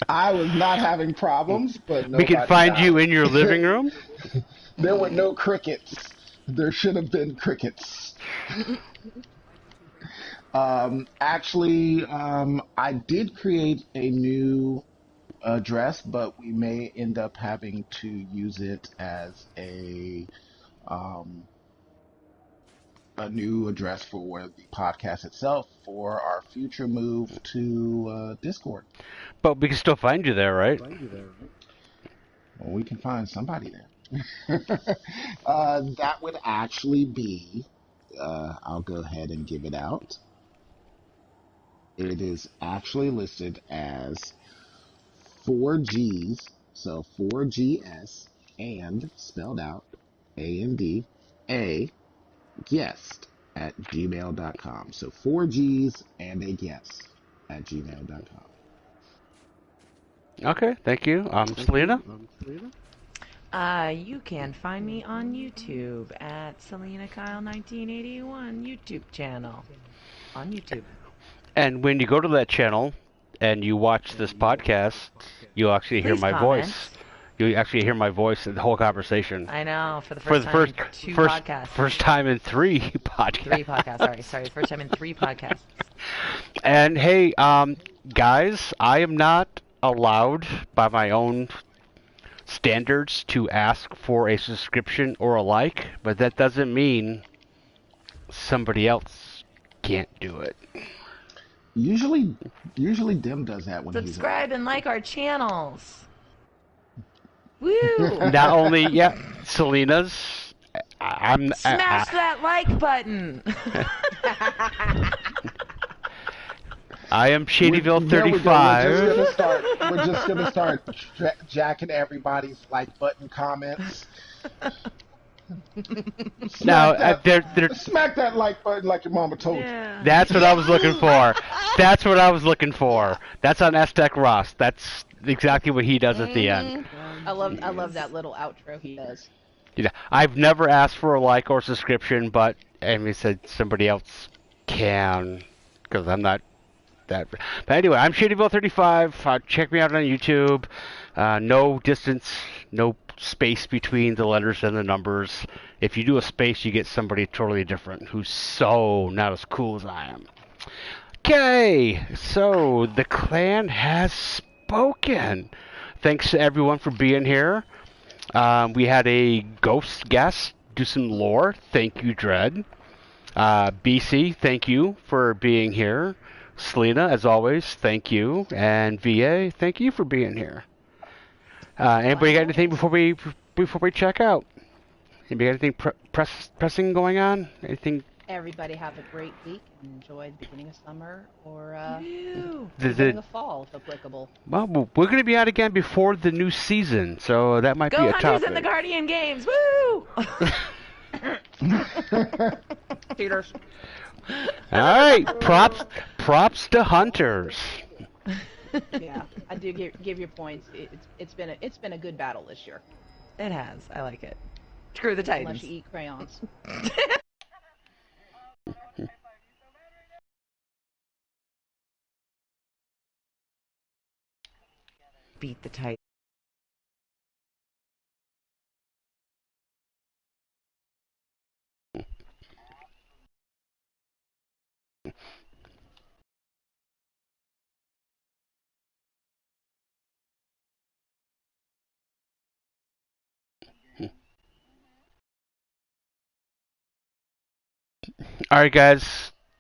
I was not having problems, but We can nobody find died. you in your living room? There were no crickets. There should have been crickets. Actually, I did create a new address, but we may end up having to use it as um, a new address for the podcast itself for our future move to Discord. But we can still find you there, right? Well, we can find somebody there. That would actually be, I'll go ahead and give it out. It is actually listed as 4Gs, so 4GS, and spelled out, AND, a guest at gmail.com. So 4Gs and a guest at gmail.com. Okay, thank you. Selena? You can find me on YouTube at Selena Kyle 1981 YouTube channel. On YouTube. And when you go to that channel and you watch this podcast, you'll actually hear Please my comment. voice. You actually hear my voice in the whole conversation. I know, for the For first the time first, in two first, podcasts. first time in 3 podcasts. 3 podcasts, sorry. First time in 3 podcasts. And hey, guys, I am not allowed by my own standards to ask for a subscription or a like, but that doesn't mean somebody else can't do it. Usually Dim does that when Subscribe and like our channels. Woo! Not only, yeah, Selena's. Smash that like button. I am Shadyville There we go. 35. We're just gonna start jacking everybody's like button comments. Now, Smack that like button like your mama told you. Yeah. that's what I was looking for. That's what I was looking for. That's on Aztec Ross. That's exactly what he does at the end. I love that little outro he does. You know, I've never asked for a like or subscription, but Amy said somebody else can, because I'm not that. But anyway, I'm Shadyville35. Check me out on YouTube. No distance, no space between the letters and the numbers. If you do a space, you get somebody totally different who's so not as cool as I am. Okay, so the clan has spoken. Thanks to everyone for being here. We had a ghost guest do some lore. Thank you, Dread. BC, thank you for being here. Selena, as always, thank you. And VA, thank you for being here. Anybody got anything before we check out? Anybody got anything pressing going on? Anything? Everybody have a great week and enjoy the beginning of summer or Woo! the beginning of fall, if applicable. Well, we're going to be out again before the new season, so that might be Go a Hunters topic. and the Guardian Games! Woo! Cheaters. All right, props to Hunters. Yeah, I do give your points. It's been a good battle this year. It has. I like it. Screw the Unless Titans. you eat crayons. Beat the Titans. All right, guys.